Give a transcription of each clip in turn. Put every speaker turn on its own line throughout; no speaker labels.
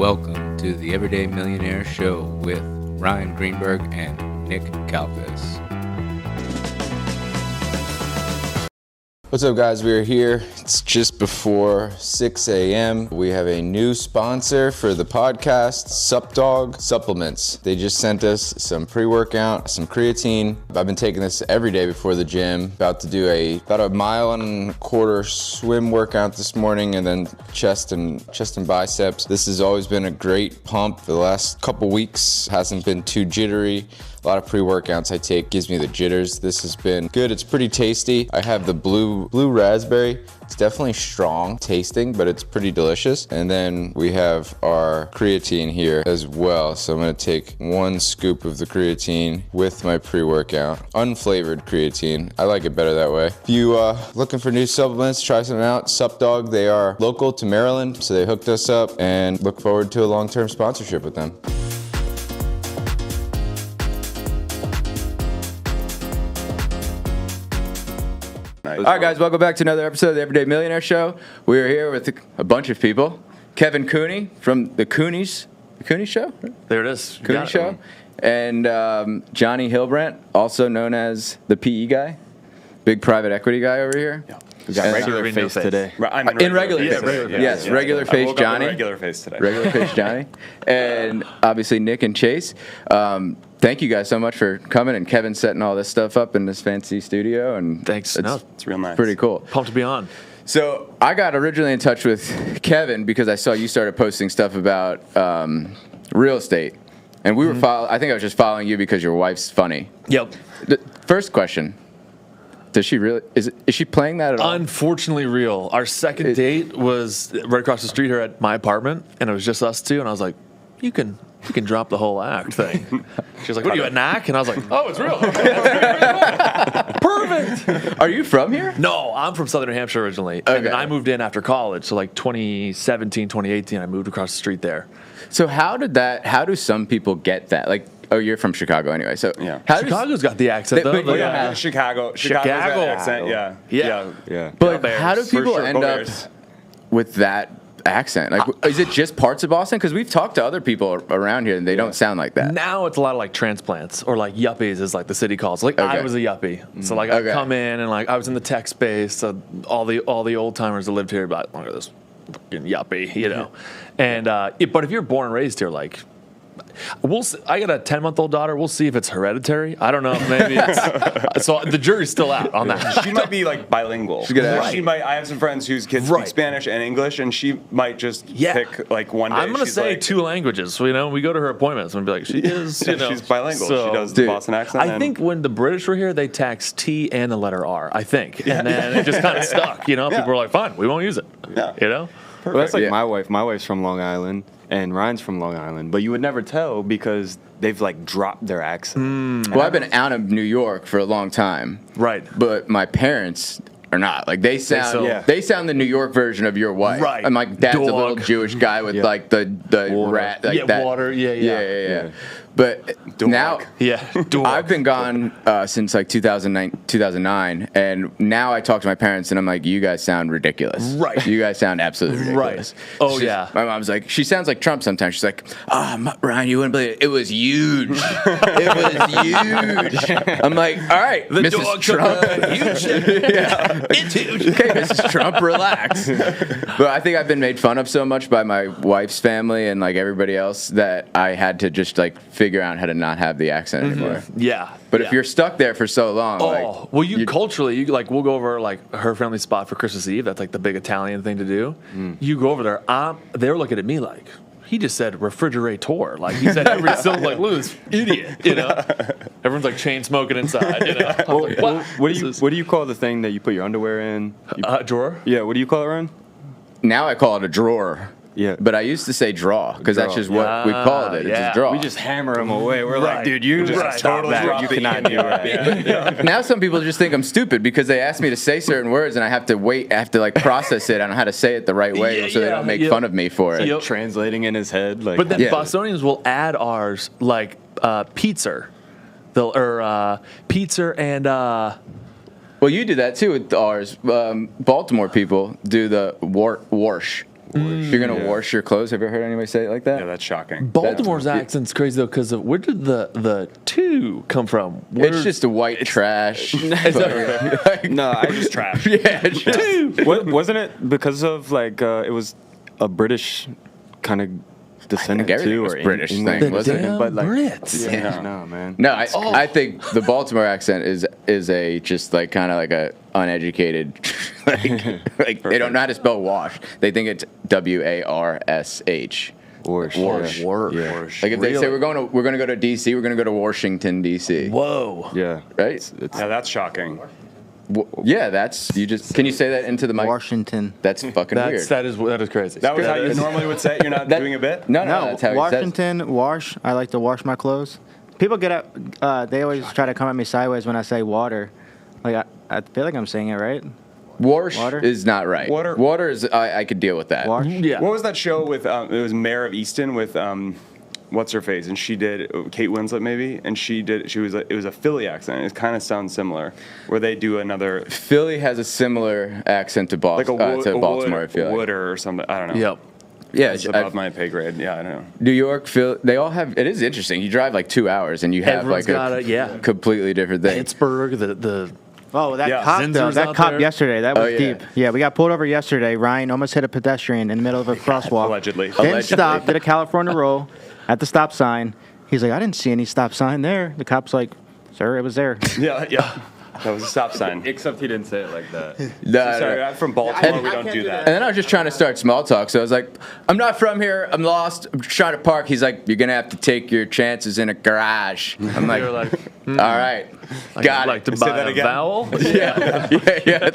Welcome to the Everyday Millionaire Show with Ryan Greenberg and Nick Kalkas. What's up, guys? We are here. It's just before 6 a.m. We have a new sponsor for the podcast, SupDog Supplements. They just sent us some pre-workout, some creatine. I've been taking this every day before the gym. About to do about a mile and a quarter swim workout this morning, and then chest and biceps. This has always been a great pump. For the last couple weeks, hasn't been too jittery. A lot of pre-workouts I take gives me the jitters. This has been good. It's pretty tasty. I have the blue raspberry. It's definitely strong tasting, but it's pretty delicious. And then we have our creatine here as well. So I'm gonna take 1 scoop of the creatine with my pre-workout. Unflavored creatine. I like it better that way. If you looking for new supplements, try something out. SupDog, they are local to Maryland, so they hooked us up, and look forward to a long-term sponsorship with them. All right, guys, welcome back to another episode of the Everyday Millionaire Show. We are here with a bunch of people. Kevin Cooney from the Cooney's, the Cooney Show?
There it is.
Cooney Show. And Johnny Hilbrant, also known as the PE guy, big private equity guy over here.
Yeah. We got regular face today.
I'm in regular face. Yes, regular face Johnny.
Regular face today.
Regular face Johnny. And obviously Nick and Chase. Thank you guys so much for coming, and Kevin setting all this stuff up in this fancy studio. And
thanks.
It's real nice.
Pretty cool.
Pumped to be on.
So I got originally in touch with Kevin because I saw you started posting stuff about real estate, and we were I think I was just following you because your wife's funny.
Yep.
The first question: does she really? Is she playing that at all?
Unfortunately, real. Our second date was right across the street here at my apartment, and it was just us two. And I was like, "You can drop the whole act thing." She was like, "What are you, a knack?" And I was like, "Oh, it's real. Okay, perfect."
Are you from here?
No, I'm from Southern New Hampshire originally.
Okay.
And then I moved in after college. So like 2017, 2018, I moved across the street there.
So how do some people get that? Like, oh, you're from Chicago anyway. So
yeah.
Chicago's got the accent, though.
But
yeah, Chicago's that accent. Yeah.
But like, how do people end up with that accent? Like, is it just parts of Boston? Because we've talked to other people around here and they don't sound like that.
Now it's a lot of like transplants, or like yuppies is like the city calls. Like I was a yuppie. So like I come in and like I was in the tech space. So all the old timers that lived here about, look at this fucking yuppie, you know. And but if you're born and raised here, like I got a 10-month-old daughter. We'll see if it's hereditary. I don't know. Maybe it's so the jury's still out on that.
She might be like bilingual. She might. I have some friends whose kids speak Spanish and English, and she might just pick like one day.
I'm gonna say like, 2 languages. So, you know, we go to her appointments and be like, she is. You know,
she's bilingual.
So,
she does the Boston accent.
I think when the British were here, they taxed T and the letter R. I think, and then it just kind of stuck. You know, people were like, fine, we won't use it.
Yeah.
You know.
Well, that's like my wife. My wife's from Long Island, and Ryan's from Long Island. But you would never tell because they've like dropped their accent.
Well, I've been out of New York for a long time.
Right.
But my parents are not. Like they sound the New York version of your wife.
Right.
And like dad's a little Jewish guy with like the
water.
rat. Like that.
Water. Yeah.
But now,
Dog.
I've been gone since like 2009, and now I talk to my parents, and I'm like, you guys sound ridiculous.
Right.
You guys sound absolutely ridiculous.
Right. Oh, yeah.
My mom's like, she sounds like Trump sometimes. She's like, Ryan, you wouldn't believe it. It was huge. It was huge. I'm like, all right,
the
Mrs.
dog
Trump.
It's huge.
Okay, Mrs. Trump, relax. But I think I've been made fun of so much by my wife's family and like everybody else that I had to just like figure out how to not have the accent anymore.
Yeah.
But if you're stuck there for so long,
well, you culturally, you like, we'll go over like her family spot for Christmas Eve. That's like the big Italian thing to do. You go over there. They're looking at me like, he just said refrigerator. Like he said every syllable. Like, look, this idiot. You know, everyone's like chain smoking inside. You know,
What do you call the thing that you put your underwear in?
Drawer.
Yeah. What do you call it, Ryan?
now I call it a drawer.
Yeah.
But I used to say draw because that's just what we called it. It's just draw.
We just hammer them away. We're like, dude, you
just
stop
totally
that. You cannot do that.
Now some people just think I'm stupid because they ask me to say certain words and I have to like process it. I don't know how to say it the right way so they don't make fun of me for it.
Like translating in his head. Like,
but then Bostonians will add ours like pizza. Pizza and...
Well, you do that too with ours. Baltimore people do the warsh. You're gonna wash your clothes. Have you ever heard anybody say it like that?
Yeah, that's shocking.
Baltimore's accent's crazy though, because where did the two come from?
It's just a white trash.
No, I just
trash.
Yeah, it's just,
wasn't it because of like it was a British kind of descendant
everything
too,
was
or
British
England
thing, wasn't it?
Damn
But like,
Brits.
yeah, no, man.
no, I think the Baltimore accent is a just like kind of like a uneducated, like they don't know how to spell wash. They think it's WARSH.
Warsh.
Yeah. Like if they say we're going to go to DC, we're going to go to Washington DC.
Whoa.
Yeah.
Right?
Yeah, that's shocking.
Yeah, that's you just. Can you say that into the mic?
Washington.
That's fucking weird.
That is crazy.
That was how you normally would say it? You're not doing a bit?
No, that's how
Washington, wash. I like to wash my clothes. People get at, they always try to come at me sideways when I say water. Like, I feel like I'm saying it right.
Water is not right. Water is, I could deal with that.
Wash?
Yeah.
What was that show with, it was Mayor of Easton with, what's her face? And she did, Kate Winslet maybe? And it was a Philly accent. It kind of sounds similar, where they do another.
Philly has a similar accent to Boston, to Baltimore, I feel like.
Wooder or something. I don't know.
Yep.
Yeah,
It's above my pay grade. Yeah, I don't know.
New York, Philly, they all have. It is interesting. You drive like 2 hours and you have
Everyone's
like
got
a completely different thing.
Pittsburgh, the
Oh, that
Yeah.
cop, though.
Zinzer's
That
out
cop
there.
yesterday, that was
yeah.
deep. Yeah, we got pulled over yesterday. Ryan almost hit a pedestrian in the middle of a crosswalk.
Allegedly.
Didn't stop, did a California roll at the stop sign. He's like, I didn't see any stop sign there. The cop's like, sir, it was there.
Yeah. That was a stop sign.
Except he didn't say it like that.
Sorry, I'm from Baltimore. We don't do that.
And then I was just trying to start small talk. So I was like, I'm not from here. I'm lost. I'm trying to park. He's like, you're going to have to take your chances in a garage. I'm like,
You're like,
all right. Got
like
it.
to
Say
buy
that
a
again.
vowel.
Yeah.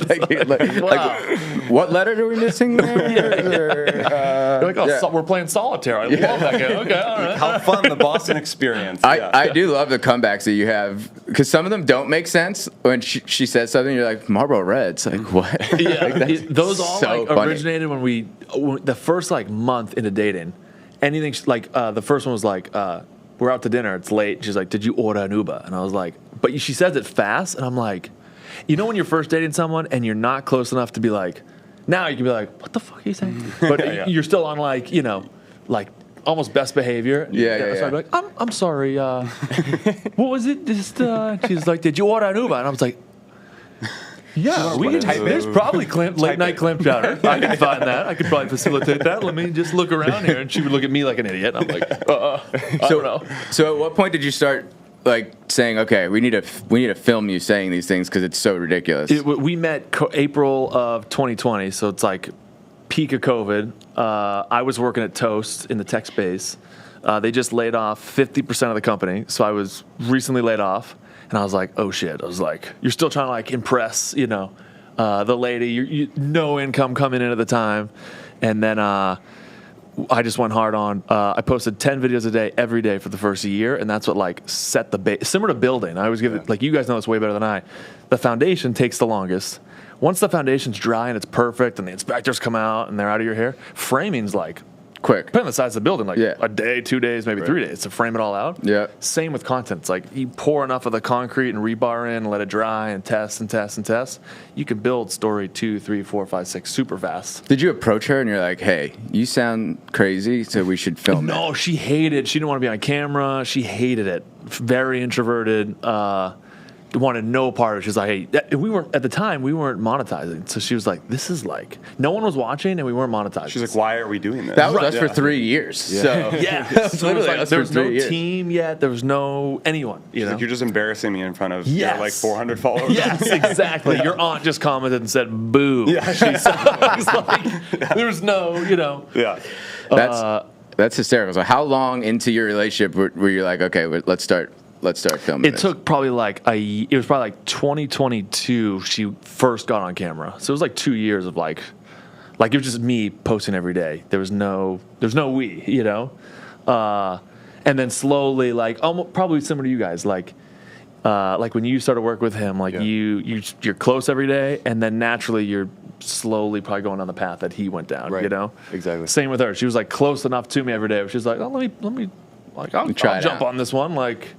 Like, what letter are we missing there?
You're like,
yeah.
we're playing solitaire. I love that game. Okay, all right.
How fun, the Boston experience.
I do love the comebacks that you have because some of them don't make sense. When she says something, you're like, Marlboro Reds. Like, what?
Yeah,
Like,
those all
so
like
funny.
originated when the first like month into dating. Anything like the first one was like, we're out to dinner. It's late. She's like, did you order an Uber? And I was like, but she says it fast, and I'm like, you know when you're first dating someone and you're not close enough to be like, now you can be like, what the fuck are you saying? But you're still on like like almost best behavior.
Yeah.
So I'd be like, I'm sorry. What was it? Just she's like, did you order an Uber? And I was like, yeah, we can type. There's probably late night clam chowder. I can find that. I could probably facilitate that. Let me just look around here, and she would look at me like an idiot. I'm like, I don't know.
So at what point did you start like saying, okay, we need to film you saying these things because it's so ridiculous?
We met April of 2020, so it's like peak of COVID. I was working at Toast in the tech space. They just laid off 50% of the company, so I was recently laid off. And I was like, oh shit. I was like, you're still trying to like impress, the lady. You no income coming in at the time. And then I just went hard on. I posted 10 videos a day every day for the first year, and that's what like set the base. Similar to building, I always give it like you guys know this way better than I. The foundation takes the longest. Once the foundation's dry and it's perfect, and the inspectors come out and they're out of your hair, framing's like
Quick.
depending on the size of the building, like a day, 2 days, maybe 3 days to frame it all out.
Yeah.
Same with content. It's like you pour enough of the concrete and rebar in and let it dry and test and test and test. You can build story 2, 3, 4, 5, 6 super fast.
Did you approach her and you're like, hey, you sound crazy, so we should film it?
No, she hated. She didn't want to be on camera. She hated it. Very introverted. Wanted no part of it. She was like, hey, we weren't monetizing. So she was like, this is like, no one was watching and we weren't monetizing.
She's like, why are we doing this?
That was us for 3 years. So
yeah. So it was like, there was no
3 years.
team yet. There was no anyone.
She's like, you're just embarrassing me in front of your like 400 followers.
Yes, exactly. Your aunt just commented and said, boo. Yeah. She sucks. Like, there's no,
Yeah.
That's hysterical. So how long into your relationship were you like, okay, let's start filming
It took probably it was probably like 2022 she first got on camera. So it was like 2 years of like it was just me posting every day. There's no we, and then slowly like almost probably similar to you guys, like when you started work with him, like you're close every day, and then naturally you're slowly probably going on the path that he went down,
Exactly.
Same with her. She was like close enough to me every day. She's like, oh, let me like I'll jump on this one, like.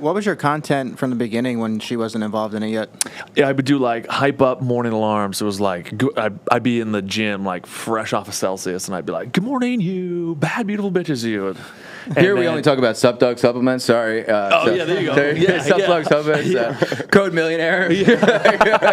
what was your content from the beginning when she wasn't involved in it yet?
Yeah, I would do like hype up morning alarms. It was like I'd be in the gym like fresh off of Celsius, and I'd be like, "Good morning, you bad beautiful bitches, you." And
Here we only talk about Sup Dog supplements. Sorry.
Yeah, there you go. Yeah,
Sup Dog supplements. Code Millionaire.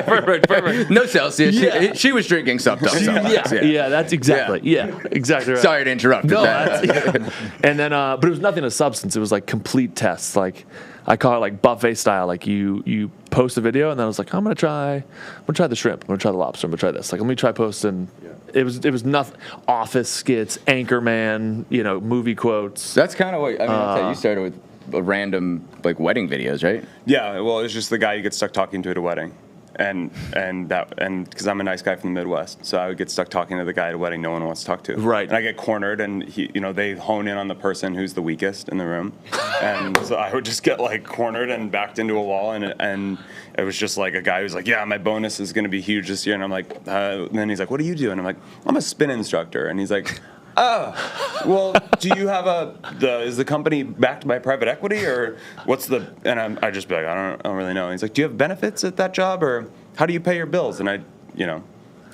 Perfect.
No Celsius. She was drinking Sup Dog supplements.
Yeah, that's exactly. Yeah, exactly right.
Sorry to interrupt.
No, and then, but it was nothing of substance. It was like complete tests. Like I call it like buffet style. Like you post a video, and then I was like, I'm gonna try the shrimp. I'm gonna try the lobster. I'm gonna try this. Like let me try posting. It was nothing. Office skits, Anchorman, movie quotes.
That's kind of what that's how you started with random like wedding videos, right?
Yeah, well, it's just the guy you get stuck talking to at a wedding. And because I'm a nice guy from the Midwest, so I would get stuck talking to the guy at a wedding no one wants to talk to.
Right.
And I get cornered, and they hone in on the person who's the weakest in the room, and so I would just get like cornered and backed into a wall, and it was just like a guy who's like, yeah, my bonus is going to be huge this year, and I'm like, and then he's like, what do you do? And I'm like, I'm a spin instructor, and he's like, oh, well, do you have is the company backed by private equity or what's the, and I just be like, I don't really know. And he's like, do you have benefits at that job or how do you pay your bills? And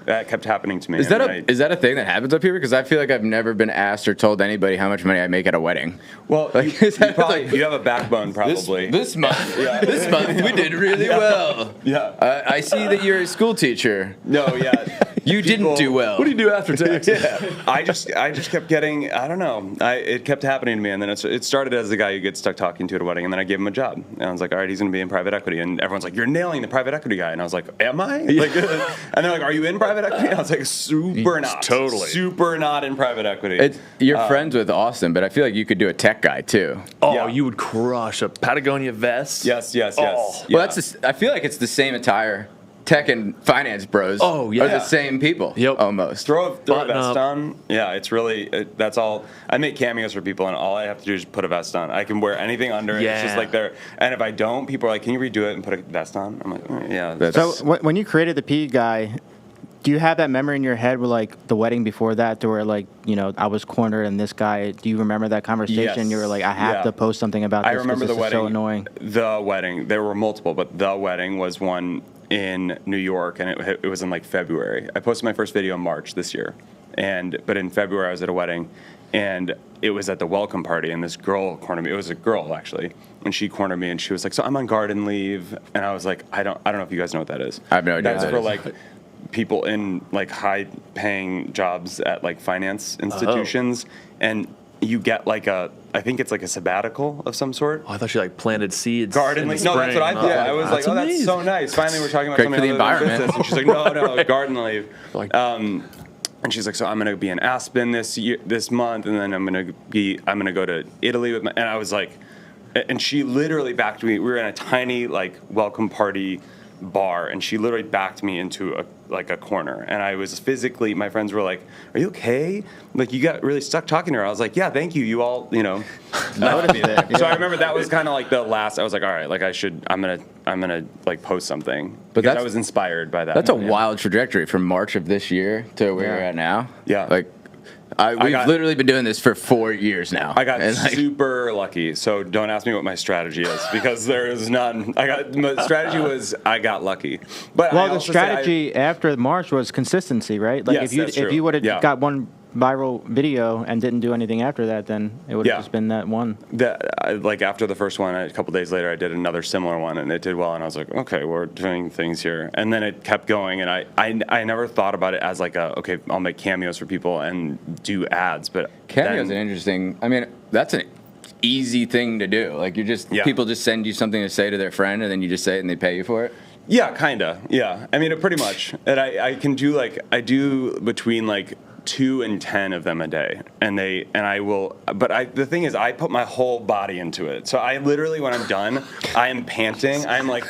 that kept happening to me.
Is that a thing that happens up here? Because I feel like I've never been asked or told anybody how much money I make at a wedding.
Well,
like,
you have a backbone probably.
This month, this month we did really well.
Yeah.
I see that you're a school teacher.
No, yeah.
You didn't do well.
What do you do after taxes?
I just kept getting, I don't know. It kept happening to me, and then it started as the guy you get stuck talking to at a wedding, and then I gave him a job, and I was like, all right, he's going to be in private equity, and everyone's like, you're nailing the private equity guy, and I was like, am I? Like, and they're like, are you in private equity? And I was like, super not, super not in private equity.
You're friends with Austin, but I feel like you could do a tech guy too.
Oh, yeah. You would crush a Patagonia vest.
Yes.
Oh.
Yeah.
Well, I feel like it's the same attire. Tech and finance bros are the same people.
Yep.
Almost.
Throw a vest on. Yeah, it's really, that's all. I make cameos for people, and all I have to do is put a vest on. I can wear anything under it.
Yeah.
It's just like there. And if I don't, people are like, can you redo it and put a vest on? I'm like, yeah.
So when you created the P guy, do you have that memory in your head with like the wedding before that to where like, I was cornered and this guy, do you remember that conversation?
Yes.
You were like, I have to post something about this.
I remember the
this
wedding.
Is so annoying.
The wedding. There were multiple, but the wedding was one in New York, and it was in like February. I posted my first video in March this year, but in February I was at a wedding, and it was at the welcome party, and this girl cornered me. It was a girl actually, and she cornered me, and she was like, "So I'm on garden leave," and I was like, "I don't know if you guys know what that is."
I have no idea.
That's for like people in like high-paying jobs at like finance institutions, and you get like I think it's like a sabbatical of some sort.
Oh, I thought you like planted seeds.
Garden leave. No, that's what I thought. I was like, that's so nice. Finally, we're talking about something
for the environment.
Business. And she's like, no, garden leave. And she's like, so I'm gonna be in Aspen this month, and then I'm gonna go to Italy with and I was like, and she literally backed me. We were in a tiny like welcome party bar, and she literally backed me into a corner, and I was physically, my friends were like, are you okay? Like, you got really stuck talking to her. I was like, yeah, thank you. You all, left me there. So I remember that was kind of like the last, I was like, all right, like I'm gonna like post something. But I was inspired by that.
That's a wild trajectory from March of this year to where we're at now.
Yeah.
Like, we've literally been doing this for 4 years now.
I got super lucky, so don't ask me what my strategy is, because there is none. My strategy was I got lucky. But
the strategy after March was consistency, right? Like
yes,
if you would have got one viral video and didn't do anything after that, then it would have just been that one.
Like after the first one, a couple days later, I did another similar one, and it did well, and I was like, okay, we're doing things here. And then it kept going, and I never thought about it as like okay, I'll make cameos for people and do ads. But
cameos are interesting. I mean, that's an easy thing to do. Like people just send you something to say to their friend, and then you just say it, and they pay you for it.
Yeah, kinda. Yeah, I mean, pretty much. And I can do I do between like 2 and 10 of them a day, and I will. But the thing is, I put my whole body into it. So I literally, when I'm done, I am panting. I'm like,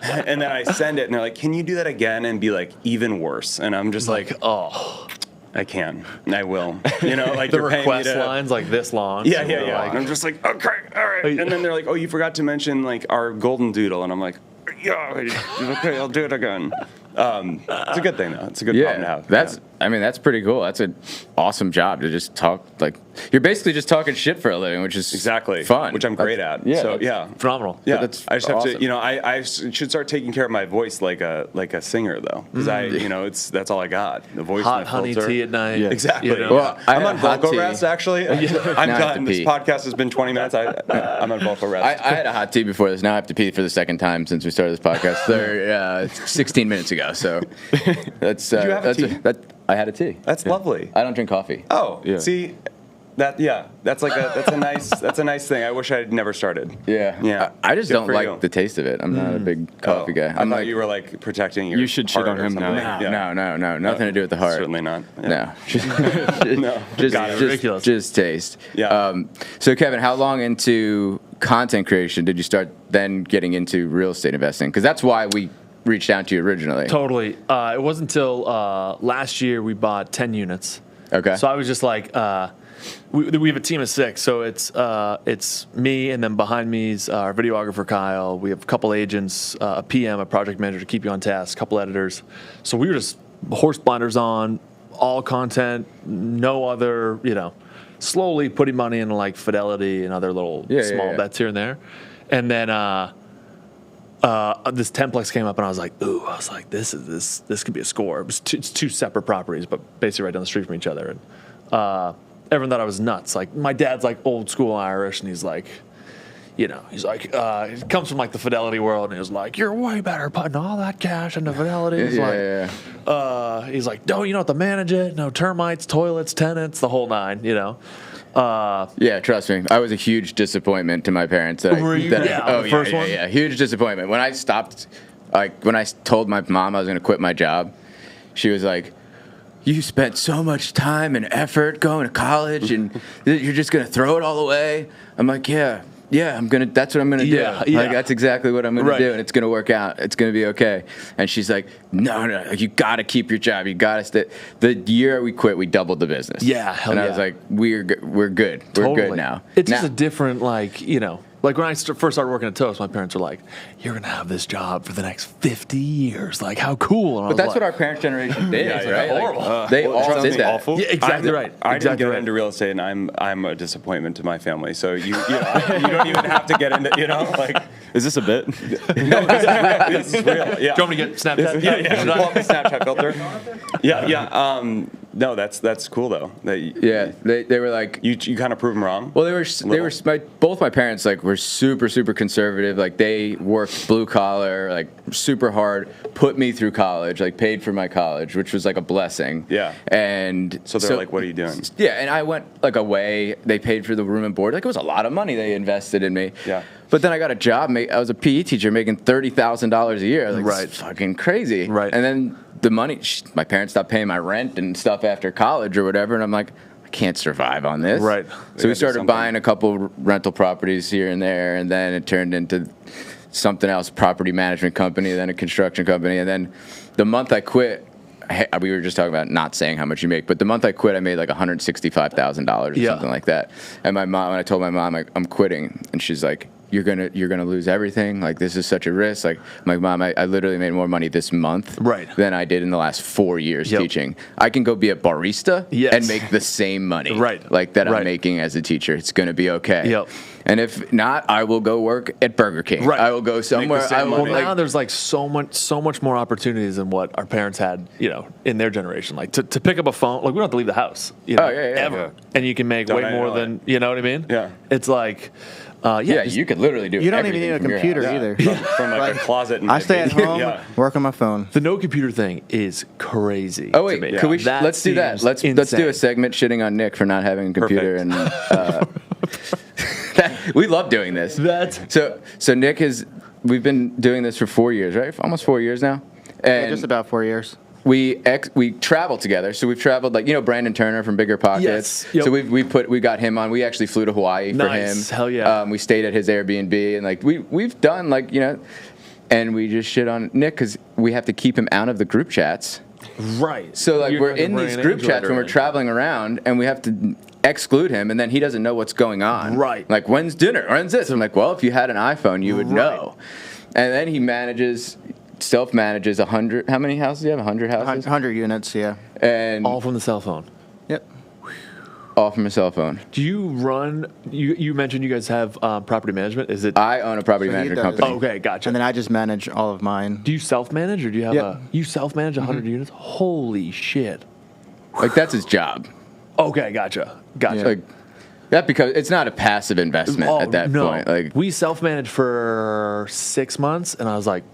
and then I send it, and they're like, "Can you do that again?" And be like, even worse. And I'm just like, oh. I can. I will. Like
the
you're paying
request
me to,
lines like this long.
Yeah. And I'm just like, okay, all right. And then they're like, oh, you forgot to mention like our golden doodle, and I'm like, yeah, okay, I'll do it again. It's a good thing though. It's a good problem to have.
That's pretty cool. That's an awesome job to just talk like you're basically just talking shit for a living, which is fun,
which I'm great at.
Yeah,
so yeah,
phenomenal.
Yeah,
that's
I just have
awesome.
to, I should start taking care of my voice like a singer though, because that's all I got. The voice,
hot
and the
honey
filter.
tea at night.
Yeah. Exactly.
Well,
I'm
I
on
had hot
vocal
tea.
rest actually. I'm
Now I have
done.
to
This
pee.
podcast has been 20 minutes. I'm on vocal rest.
I had a hot tea before this. Now I have to pee for the second time since we started this podcast. 16 minutes ago. So that's
Did you have a tea?
I had a tea.
That's lovely.
I don't drink coffee.
Oh,
Yeah.
see, that's a nice thing. I wish I had never started.
Yeah. I just
Good
don't
for
like
you.
the taste of it. I'm not a big coffee guy.
I
I'm
thought
like,
you were like protecting your.
You should shit
heart
on
or
him now.
something. Yeah.
no, nothing to do with the heart.
Certainly not. Yeah.
No.
No.
Ridiculous.
Just taste.
Yeah.
So Kevin, how long into content creation did you start then getting into real estate investing? Because that's why we reached out to you originally.
Totally. It wasn't until last year we bought 10 units.
Okay.
So I was just like, we have a team of 6, so it's me, and then behind me is our videographer Kyle. We have a couple agents, a PM, a project manager to keep you on task, a couple editors. So we were just horse blinders on, all content, no other, slowly putting money into like Fidelity and other little small bets here and there, and then this 10plex came up, and I was like, this could be a score. It's two separate properties, but basically right down the street from each other. And everyone thought I was nuts. Like, my dad's like old school Irish, and he's like, he comes from like the Fidelity world, and he was like, you're way better putting all that cash into Fidelity. He's like, no, you don't have to manage it. No termites, toilets, tenants, the whole 9.
Yeah, trust me. I was a huge disappointment to my parents.
Were you? The first one?
Yeah. Huge disappointment. When I stopped, when I told my mom I was going to quit my job, she was like, you spent so much time and effort going to college, and you're just going to throw it all away? I'm like, yeah, that's what I'm gonna do.
Yeah.
Like, that's exactly what I'm gonna
Right.
do, and it's gonna work out. It's gonna be okay. And she's like, no, you gotta keep your job. You gotta stay. The year we quit, we doubled the business.
Yeah, hell
and I
yeah.
was like, we're good. We're good now.
It's just a different, like when I first started working at Toast, my parents were like, you're going to have this job for the next 50 years. Like, how cool. And I
But
was
that's
like,
what our parents' generation did, right?
horrible.
They all did that.
Awful.
Yeah, exactly right.
I didn't
Exactly
get
right.
into real estate, and I'm a disappointment to my family. So you don't even have to get into, like.
Is this a bit?
No, this is real. Yeah.
Do you want me to get Snapchat?
Yeah. Pull up the Snapchat filter. Yeah. No, that's cool though.
Yeah, they were like,
You kind of prove them wrong.
well, both my parents like were super conservative. Like, they worked blue collar, like super hard, put me through college, like paid for my college, which was like a blessing.
Yeah.
And
So they're like, what are you doing?
Yeah, and I went like away. They paid for the room and board. Like, it was a lot of money they invested in me.
Yeah.
But then I got a job. I was a PE teacher making $30,000 a year. Like,
Right.
it's fucking crazy.
Right.
And then the money, my parents stopped paying my rent and stuff after college or whatever. And I'm like, I can't survive on this.
Right.
So we
do
started
something.
buying a couple rental properties here and there. And then it turned into something else, property management company, then a construction company. And then the month I quit, we were just talking about not saying how much you make, but the month I quit, I made like $165,000 or something like that. And my mom, when I told my mom I'm quitting, and she's like, you're gonna lose everything. Like, this is such a risk. Like, my mom, I literally made more money this month than I did in the last 4 years teaching. I can go be a barista and make the same money like that I'm making as a teacher. It's gonna be okay.
Yep.
And if not, I will go work at Burger King.
Right.
I will go somewhere.
Well, now there's like so much more opportunities than what our parents had, in their generation. Like to pick up a phone, like we don't have to leave the house, ever, and you can make way more than, you know what I mean?
Yeah.
It's like,
you could literally do.
You don't even
everything
need a
from your
computer
house.
either.
From like a closet.
I stay at home,
Yeah.
work on my phone.
the no computer thing is crazy.
Oh wait,
to me.
could we?
That
Let's do that.
seems
Let's do a
insane.
segment shitting on Nick for not having a computer,
Perfect.
and we love doing this. So Nick we've been doing this for 4 years, right? Almost 4 years now, and
Just about 4 years.
we travel together. So we've traveled, like, Brandon Turner from Bigger Pockets.
Yes. Yep.
So we got him on. We actually flew to Hawaii for him.
Nice. Hell yeah.
We stayed at his Airbnb, and like we've done, like, and we just shit on Nick because we have to keep him out of the group chats.
Right.
So like,
You're
we're
not gonna
in
bring
these
an
group
angel
chats when we're
letter in.
traveling around, and we have to exclude him, and then he doesn't know what's going on.
Right.
Like, when's dinner? When's this? I'm like, well, if you had an iPhone, you would know. And then he self-manages 100. How many houses do you have? 100 houses?
100 units, yeah.
And
All from the cell phone.
Yep.
All from a cell phone.
Do you run? You mentioned you guys have property management. Is it?
I own a property
So he
management
does.
company.
Okay, gotcha.
And then I just manage all of mine.
Do you self-manage or do you have
Yep.
you self-manage 100 units? Holy shit.
Like, that's his job.
Okay, gotcha.
Yeah.
Like, that because it's not a passive investment
Oh,
at that
no.
point. Like,
we self-managed for 6 months, and I was like,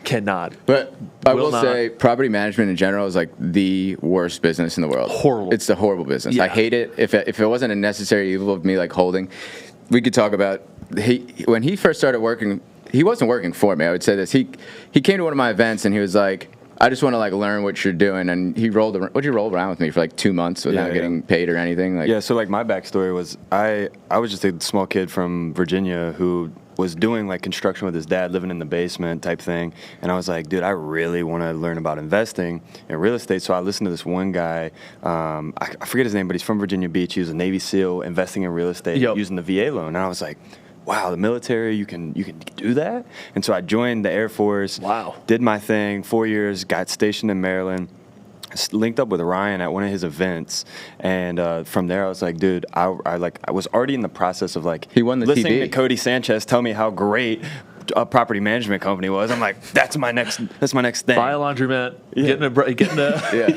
cannot.
but I
Will
will
not.
say, property management in general is like the worst business in the world.
Horrible.
It's a horrible business.
Yeah.
I hate it. If it wasn't a necessary evil of me like holding, we could talk about when he first started working. He wasn't working for me. I would say this. He came to one of my events and he was like, I just want to like learn what you're doing. And he rolled around with me for like 2 months without getting paid or anything. Like,
Yeah, so like my backstory was I was just a small kid from Virginia who was doing like construction with his dad, living in the basement type thing. And I was like, dude, I really want to learn about investing in real estate. So I listened to this one guy, I forget his name, but he's from Virginia Beach. He was a Navy SEAL investing in real estate using the VA loan. And I was like, wow, the military, you can do that? And so I joined the Air Force.
Wow.
Did my thing, 4 years, got stationed in Maryland. Linked up with Ryan at one of his events, and from there I was like, dude, I was already in the process of like
He won the
listening
TV.
to Cody Sanchez tell me how great a property management company was. I'm like, that's my next thing.
Buy a laundromat, getting a
yeah.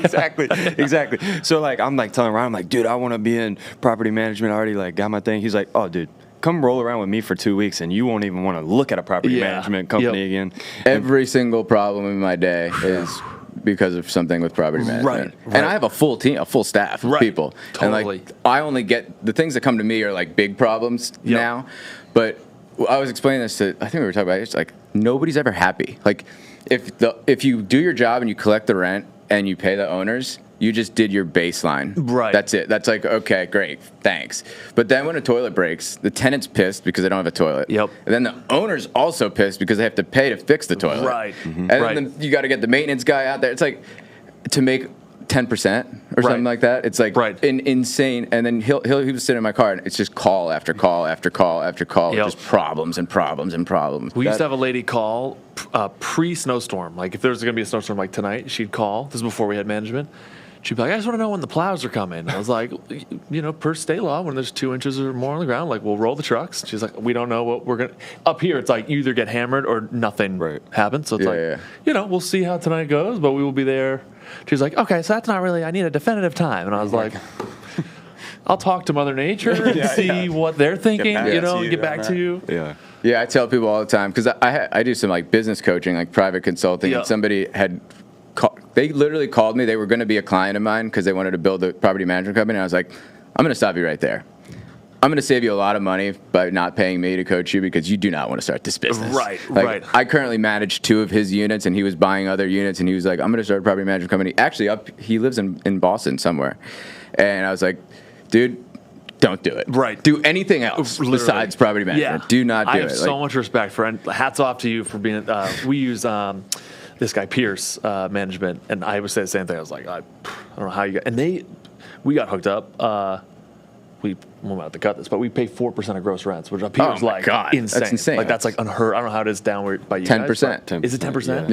exactly. So like I'm like telling Ryan, I'm like, dude, I want to be in property management. I already like got my thing. He's like, oh, dude, come roll around with me for 2 weeks and you won't even want to look at a property management company again.
Every single problem in my day is because of something with property management.
Right.
And I have a full team, a full staff of people.
Totally.
And like, I only get the things that come to me are like big problems now. But I was explaining this to, I think we were talking about it, it's like nobody's ever happy. Like if you do your job and you collect the rent and you pay the owners, you just did your baseline.
Right.
That's it. That's like, okay, great, thanks. But then when a toilet breaks, the tenant's pissed because they don't have a toilet.
Yep.
And then the owner's also pissed because they have to pay to fix the toilet.
Right.
And then you got to get the maintenance guy out there. It's like to make 10% or something like that. It's like insane. And then he was sitting in my car and it's just call after call after call after call.
Yep.
Just problems and problems and problems.
We used to have a lady call pre-snowstorm. Like if there was going to be a snowstorm like tonight, she'd call. This is before we had management. She'd be like, I just want to know when the plows are coming. I was like, per state law, when there's 2 inches or more on the ground, like we'll roll the trucks. She's like, we don't know what we're going to. Up here, it's like you either get hammered or nothing happens. So it's we'll see how tonight goes, but we will be there. She's like, okay, so that's not really, I need a definitive time. And I was like, I'll talk to Mother Nature and see what they're thinking, get back to you.
Yeah.
Yeah, I tell people all the time because I do some like business coaching, like private consulting, and somebody had. They literally called me. They were going to be a client of mine because they wanted to build a property management company. And I was like, I'm going to stop you right there. I'm going to save you a lot of money by not paying me to coach you because you do not want to start this business. Right. I currently manage 2 of his units, and he was buying other units, and he was like, I'm going to start a property management company. Actually, he lives in Boston somewhere. And I was like, dude, don't do it.
Right.
Do anything else besides property management.
Yeah.
Do not do it.
I have so much respect for, and hats off to you for being, we use this guy Pierce management, and I would say the same thing. I was like, I don't know how you got, and we got hooked up. We won't have to cut this, but we pay 4% of gross rents, which up here is like insane. That's insane. Like that's like unheard. I don't know how it is downward by you
10%.
guys. Is it 10%?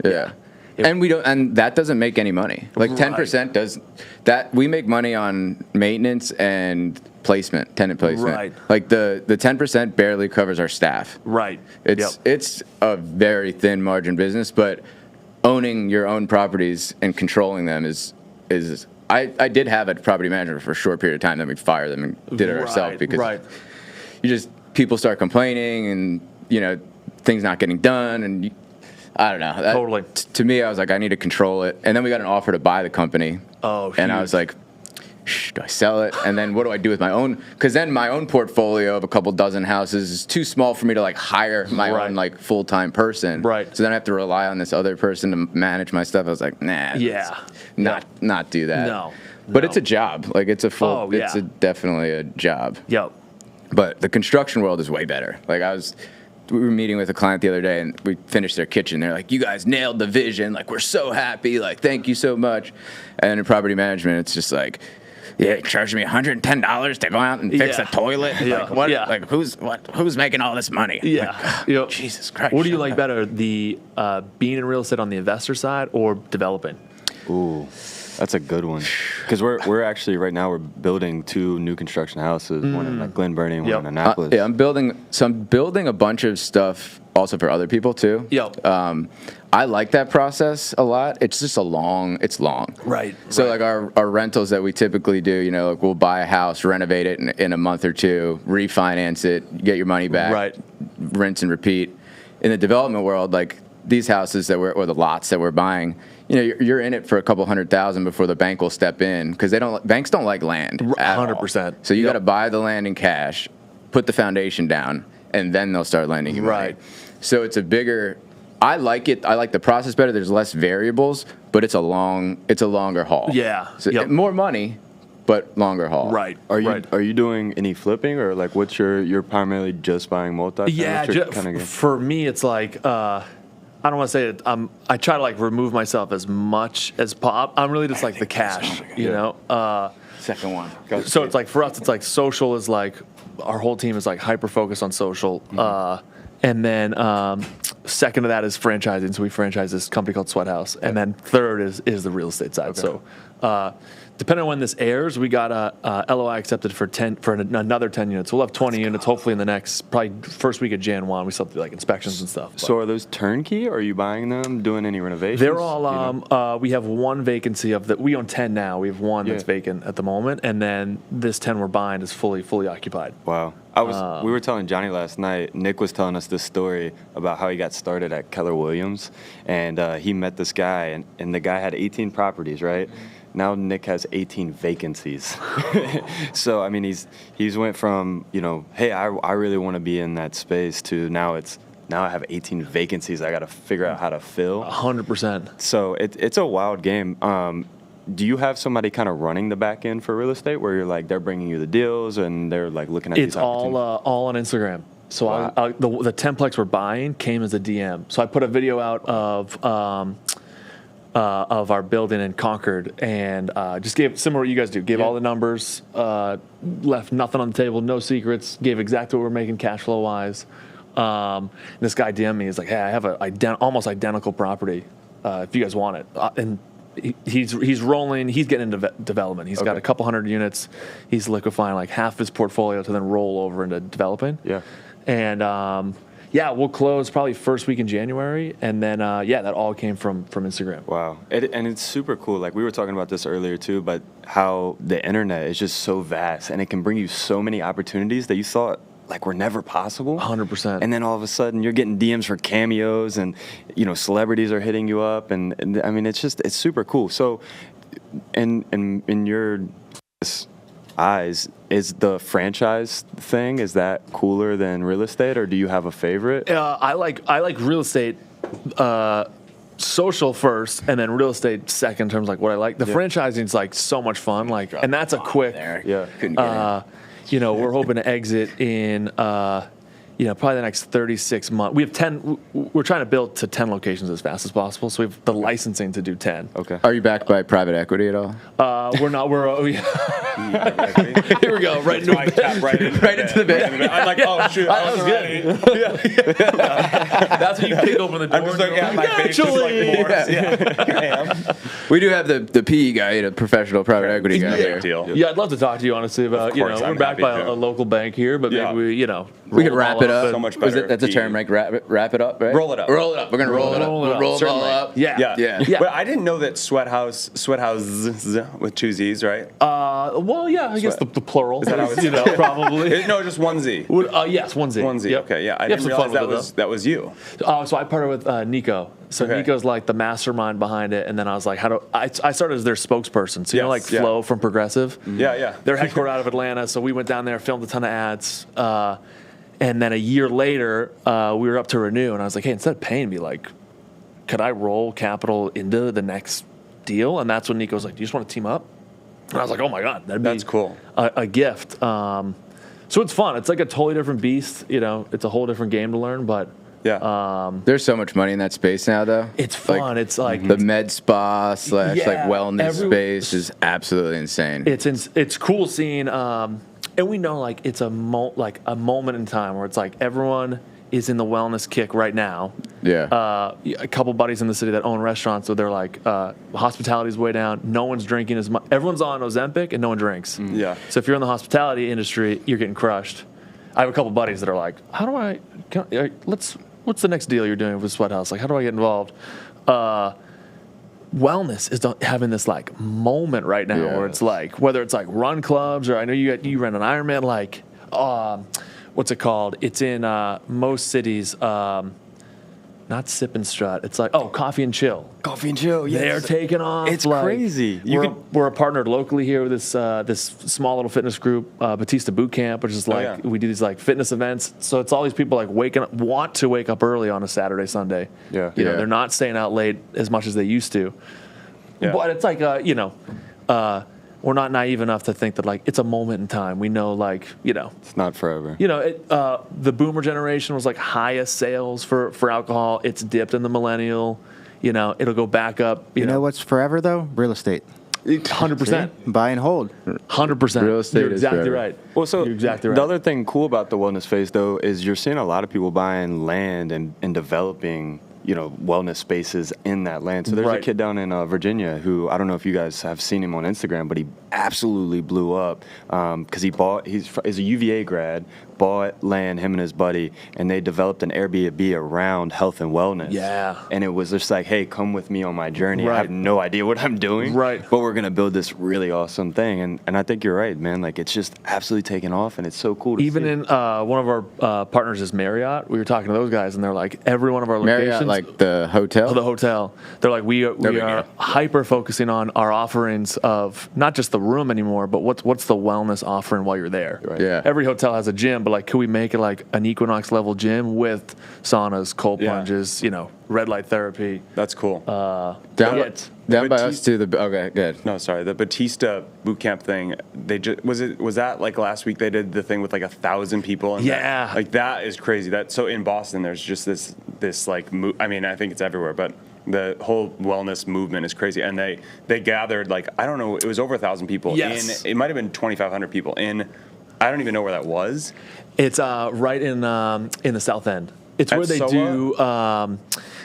Yeah. And we don't, and that doesn't make any money. Like 10% does that. We make money on maintenance and placement, tenant placement.
Right.
Like the 10% barely covers our staff.
Right.
It's a very thin margin business, but owning your own properties and controlling them is. I did have a property manager for a short period of time. Then we fired them and did it ourselves because people start complaining and things not getting done and. I don't know.
Totally.
To me, I was like, I need to control it. And then we got an offer to buy the company.
Oh, huge.
And I was like, do I sell it? And then what do I do with my own? Because then my own portfolio of a couple dozen houses is too small for me to like hire my own like full-time person.
Right.
So then I have to rely on this other person to manage my stuff. I was like, nah.
Yeah.
Not do that.
No.
But it's a job. Like it's a full. It's definitely a job.
Yep.
But the construction world is way better. Like we were meeting with a client the other day, and we finished their kitchen. They're like, you guys nailed the vision. Like, we're so happy. Like, thank you so much. And in property management, it's just like, yeah, charging me $110 to go out and fix a toilet. Like, what? Like, who's making all this money?
Yeah.
Like, Jesus Christ.
What do you like better, the being in real estate on the investor side or developing?
Ooh. That's a good one. Because we're actually right now we're building 2 new construction houses, one in like Glen Burnie and one in Annapolis.
Yeah, I'm building a bunch of stuff also for other people too.
Yep.
I like that process a lot. It's just it's long.
Right.
So like our rentals that we typically do, you know, like we'll buy a house, renovate it in a month or 2, refinance it, get your money back,
right,
rinse and repeat. In the development world, like these houses or the lots that we're buying, you know, you're in it for a couple $100,000 before the bank will step in because banks don't like land.
100%.
So you got to buy the land in cash, put the foundation down, and then they'll start lending you money.
Right.
So it's a bigger. I like it. I like the process better. There's less variables, but it's a longer haul.
Yeah.
So more money, but longer haul.
Right.
Are you doing any flipping or like what's you're primarily just buying multi?
Yeah. For me, it's like I don't want to say it. I try to like remove myself as much as possible. I'm really just like the cash, you know.
Second one.
So it's like for us, it's like social is like our whole team is like hyper focused on social. And then second to that is franchising. So we franchise this company called Sweat House. And then third is the real estate side. Okay. So depending on when this airs, we got a LOI accepted for another 10 units. We'll have 20 units hopefully in the next probably first week of Jan 1. We still have to do like inspections and stuff.
So are those turnkey? Or are you buying them, doing any renovations?
They're all we have one vacancy we own 10 now. We have one that's vacant at the moment, and then this 10 we're buying is fully occupied.
Wow. We were telling Johnny last night, Nick was telling us this story about how he got started at Keller Williams, and he met this guy, and the guy had 18 properties, right? Now Nick has 18 vacancies. So, I mean, he's went from, you know, hey, I really want to be in that space to now I have 18 vacancies I got to figure out how to fill.
100%.
So it's a wild game. Do you have somebody kind of running the back end for real estate where you're like they're bringing you the deals and they're like looking at these opportunities?
It's all on Instagram. So wow. The 10plex we're buying came as a DM. So I put a video out of our building in Concord and just gave similar what you guys do. Gave all the numbers, left nothing on the table, no secrets. Gave exactly what we're making cash flow wise. This guy DM'd me. He's like, "Hey, I have a almost identical property. If you guys want it." And he's rolling. He's getting into development. He's got a couple hundred units. He's liquefying like half his portfolio to then roll over into developing.
Yeah.
And we'll close probably first week in January, and then that all came from Instagram.
Wow, and it's super cool. Like we were talking about this earlier too, but how the internet is just so vast, and it can bring you so many opportunities that you thought like were never possible.
100%.
And then all of a sudden you're getting DMs for cameos, and you know celebrities are hitting you up, and I mean it's super cool. So, in your eyes, is the franchise thing, is that cooler than real estate, or do you have a favorite?
I like real estate social first and then real estate second in terms of like what I like. The franchising is like so much fun, like, and that's a quick
couldn't get
you know, we're hoping to exit in probably the next 36 months. We have 10. We're trying to build to 10 locations as fast as possible. So we have the licensing to do 10.
Okay.
Are you backed by private equity at all?
We're not. Here we go. Right into the bed.
I'm like, oh shoot, that was
good. That's when you kick open the door.
I'm just looking at my face, just like Morris. Yeah, here I am.
We do have the PE guy, a professional private equity guy here.
Deal.
Yeah, I'd love to talk to you honestly about we're backed by a local bank here, but maybe
we could wrap it up.
So much better.
That's a term, right? Wrap it up, right?
Roll it up.
Roll it up. We're gonna roll it up. We'll roll them all up.
Yeah.
But I didn't know that Sweat House with 2 Z's, right?
Well, yeah, I guess the plural.
Is that how it's
probably.
No, just 1 Z.
Yes, 1 Z.
1 Z.
Yep.
Okay, yeah. I didn't realize that was you.
So I partnered with Nico. So Nico's like the mastermind behind it, and then I was like, I started as their spokesperson. So like Flo from Progressive.
Yeah.
They're headquartered out of Atlanta, so we went down there, filmed a ton of ads, and then a year later, we were up to renew, and I was like, hey, instead of paying me, like, could I roll capital into the next deal? And that's when Nico was like, do you just want to team up? And I was like, oh my God, that's
cool.
A gift. So it's fun. It's like a totally different beast. It's a whole different game to learn, but.
Yeah. There's so much money in that space now, though.
It's fun. It's like
the med spa / like wellness space is absolutely insane.
It's cool seeing, and we know like it's a moment in time where it's like everyone is in the wellness kick right now.
Yeah.
A couple buddies in the city that own restaurants, so they're like, hospitality's way down. No one's drinking as much. Everyone's on Ozempic and no one drinks.
Yeah.
So if you're in the hospitality industry, you're getting crushed. I have a couple buddies that are like, what's the next deal you're doing with Sweat House? Like, how do I get involved? Wellness is having this like moment right now where it's like, whether it's like run clubs, or I know you ran an Ironman, like, what's it called? It's in most cities, not Sip and Strut. It's like, Coffee and Chill.
Coffee and Chill, yes.
They're taking off.
It's
like,
crazy.
We're partnered locally here with this small little fitness group, Batista Boot Camp, which is like, we do these like fitness events. So it's all these people like want to wake up early on a Saturday, Sunday.
Yeah.
You know, they're not staying out late as much as they used to. Yeah. But it's like, we're not naive enough to think that like it's a moment in time. We know, like,
it's not forever.
The boomer generation was like highest sales for alcohol. It's dipped in the millennial. It'll go back up. You know
what's forever though? Real estate.
100%.
Buy and hold.
100%.
Real estate
You're
is
exactly
forever.
right.
Well, so
You're exactly right.
The other thing cool about the wellness phase though is you're seeing a lot of people buying land and developing wellness spaces in that land. So there's a kid down in Virginia who, I don't know if you guys have seen him on Instagram, but he absolutely blew up because he's a UVA grad, bought land, him and his buddy, and they developed an Airbnb around health and wellness.
Yeah.
And it was just like, hey, come with me on my journey.
Right.
I have no idea what I'm doing.
Right.
But we're going to build this really awesome thing. And I think you're right, man. Like, it's just absolutely taken off, and it's so cool to
Even
see.
in one of our partners is Marriott. We were talking to those guys, and they're like, every one of our
Marriott,
locations.
like the hotel?
The hotel. They're like, we are
go.
hyper focusing on our offerings of not just the room anymore, but what's the wellness offering while you're there.
Right.
Yeah.
Every hotel has a gym, but like, could we make it like an Equinox level gym with saunas, cold plunges, red light therapy?
That's cool.
Down by us too. Okay, good.
No, sorry. The Batista boot camp thing. They just was that like last week? They did the thing with like 1,000 people. And that is crazy. So in Boston, there's just this like. I mean, I think it's everywhere, but the whole wellness movement is crazy. And they gathered like, I don't know, it was over 1,000 people.
Yes.
It might have been 2,500 people in. I don't even know where that was.
It's right in the South End. It's
At
where they
SoWa?
do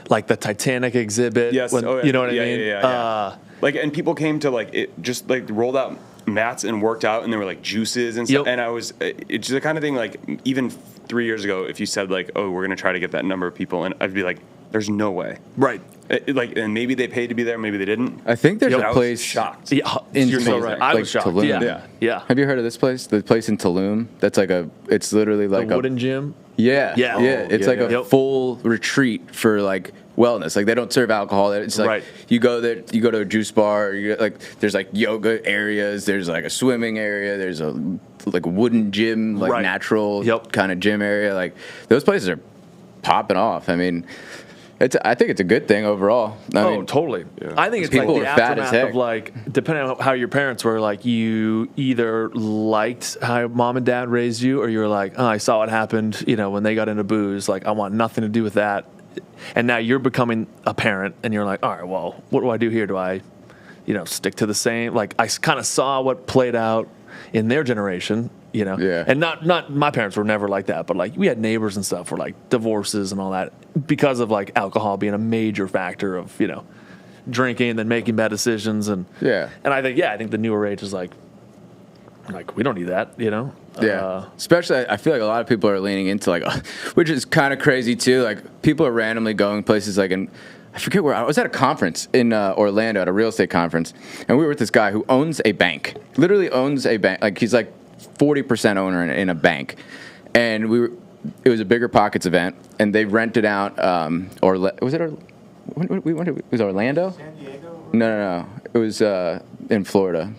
like the Titanic exhibit.
Yes.
You know what I mean?
Yeah. Like, and people came to like it, just like rolled out mats and worked out, and there were like juices and stuff.
Yep.
And it's the kind of thing like even 3 years ago, if you said like, oh, we're gonna try to get that number of people, and I'd be like, there's no way.
Right.
And maybe they paid to be there, maybe they didn't.
I think there's
I
a
was
place.
shocked.
Yeah, you're so right. I was shocked.
Tulum.
Yeah.
Have you heard of this place? The place in Tulum. That's like it's literally like
The wooden gym.
Yeah.
Yeah.
It's like a
Yep.
full retreat for like wellness. Like they don't serve alcohol. It's like you go there, you go to a juice bar. There's like yoga areas. There's like a swimming area. There's a like wooden gym, like natural kind of gym area. Like those places are popping off. I mean, I think it's a good thing overall. I mean,
totally. Yeah. I think it's
people
like the
are fat as
aftermath
heck.
of like, depending on how your parents were, like you either liked how mom and dad raised you, or you were like, oh, I saw what happened, when they got into booze. Like, I want nothing to do with that. And now you're becoming a parent, and you're like, all right, well, what do I do here? Do I, stick to the same? Like, I kind of saw what played out in their generation.
Yeah.
And not my parents were never like that, but like we had neighbors and stuff for like divorces and all that because of like alcohol being a major factor of, drinking and then making bad decisions. And and I think the newer age is like we don't need that,
Yeah. Especially, I feel like a lot of people are leaning into like, which is kind of crazy too. Like people are randomly going places like I forget where I was at a conference in Orlando at a real estate conference, and we were with this guy who owns a bank, literally owns a bank. Like he's like 40% owner in a bank, and it was a Bigger Pockets event, and they rented out was it Orlando?
San Diego?
No. It was in Florida.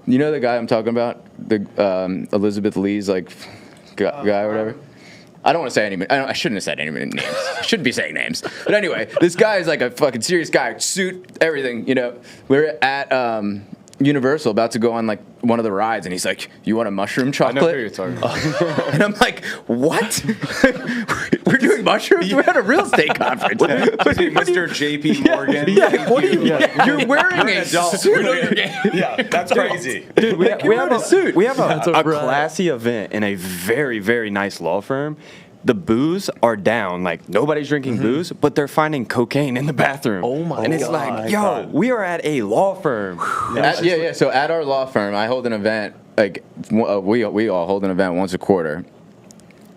You know the guy I'm talking about, the Elizabeth Lee's like guy or whatever. I don't want to say any. I shouldn't have said any names. I shouldn't be saying names. But anyway, this guy is like a fucking serious guy, suit, everything. We're at Universal, about to go on like one of the rides, and he's like, "You want a mushroom chocolate?"
I know who you're talking about.
And I'm like, "What? We're doing mushrooms? We're at a real estate conference."
Mr. JP Morgan.
What are you? You're wearing a suit.
Yeah, that's crazy.
Dude, we have a suit. We have a
a wrap.
classy event in a very, very nice law firm. the booze are down. Like, nobody's drinking booze, but they're finding cocaine in the bathroom.
Oh, my
And it's
God.
like, yo, we are at a law firm.
So at our law firm, I hold an event, like, we all hold an event once a quarter.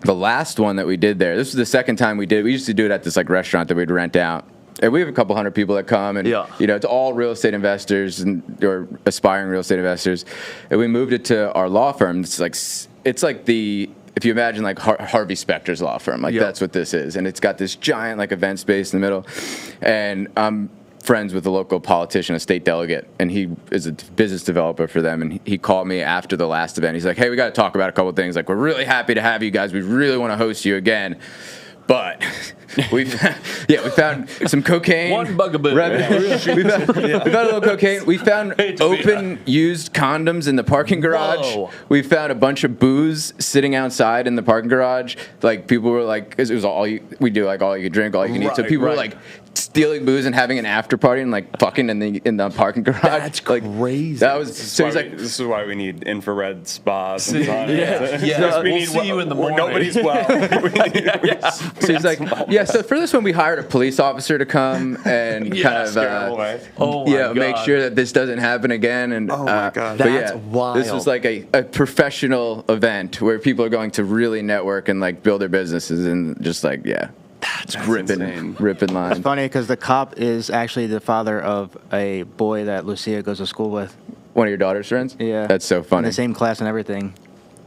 The last one that we did there, this was the second time we did it. We used to do it at this, like, restaurant that we'd rent out. And we have a couple hundred people that come, and it's all real estate investors or aspiring real estate investors. And we moved it to our law firm. It's like if you imagine like Harvey Specter's law firm, like that's what this is. And it's got this giant like event space in the middle. And I'm friends with a local politician, a state delegate, and he is a business developer for them. And he called me after the last event. He's like, "Hey, we got to talk about a couple of things. Like, we're really happy to have you guys. We really want to host you again. But we found some cocaine.
One bugaboo.
We found a little cocaine. We found open used condoms in the parking garage.
Whoa.
We found a bunch of booze sitting outside in the parking garage. Like, people were like, it was all you could drink, all you can eat. So people were like stealing booze and having an after party and like fucking in the parking garage.
That's
like,
crazy.
That was so. He's like,
this is why we need infrared spas.
We'll see you in the morning.
Nobody's well.
So he's like, so for this one, we hired a police officer to come and kind of, make sure that this doesn't happen again. And
oh my God,
that's wild.
This was like a professional event where people are going to really network and like build their businesses and just like, that's ripping lines.
It's funny because the cop is actually the father of a boy that Lucia goes to school with.
One of your daughter's friends?
Yeah.
That's so funny.
In the same class and everything.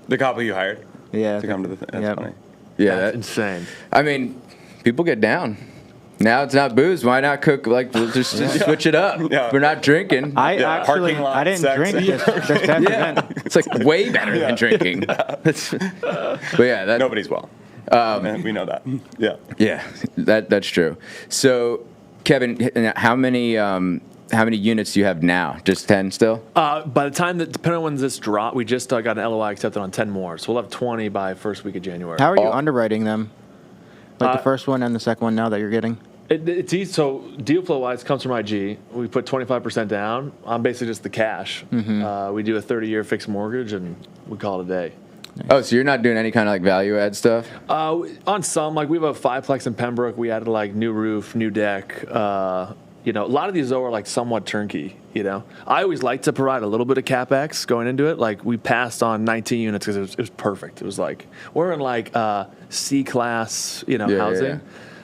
The cop who you hired?
Yeah.
To come to the thing. That's funny.
Yeah,
that's insane.
I mean, people get down. Now it's not booze. Why not cook? Like, we'll just switch it up. Yeah. We're not drinking.
I didn't drink this past event.
It's like way better than drinking. But
nobody's well. We know that.
Yeah, that's true. So, Kevin, how many units do you have now? Just 10 still?
By the time depending on when this drop, we just got an LOI accepted on 10 more. So we'll have 20 by first week of January.
How are you underwriting them? Like the first one and the second one now that you're getting?
It's easy. So deal flow wise comes from IG. We put 25% down. I'm basically just the cash. Mm-hmm. We do a 30-year fixed mortgage and we call it a day.
Nice. Oh, so you're not doing any kind of like value add stuff?
On some, like we have a 5-plex in Pembroke. We added like new roof, new deck. A lot of these though are like somewhat turnkey. I always like to provide a little bit of capex going into it. Like we passed on 19 units because it was perfect. It was like we're in like C class, housing. Yeah.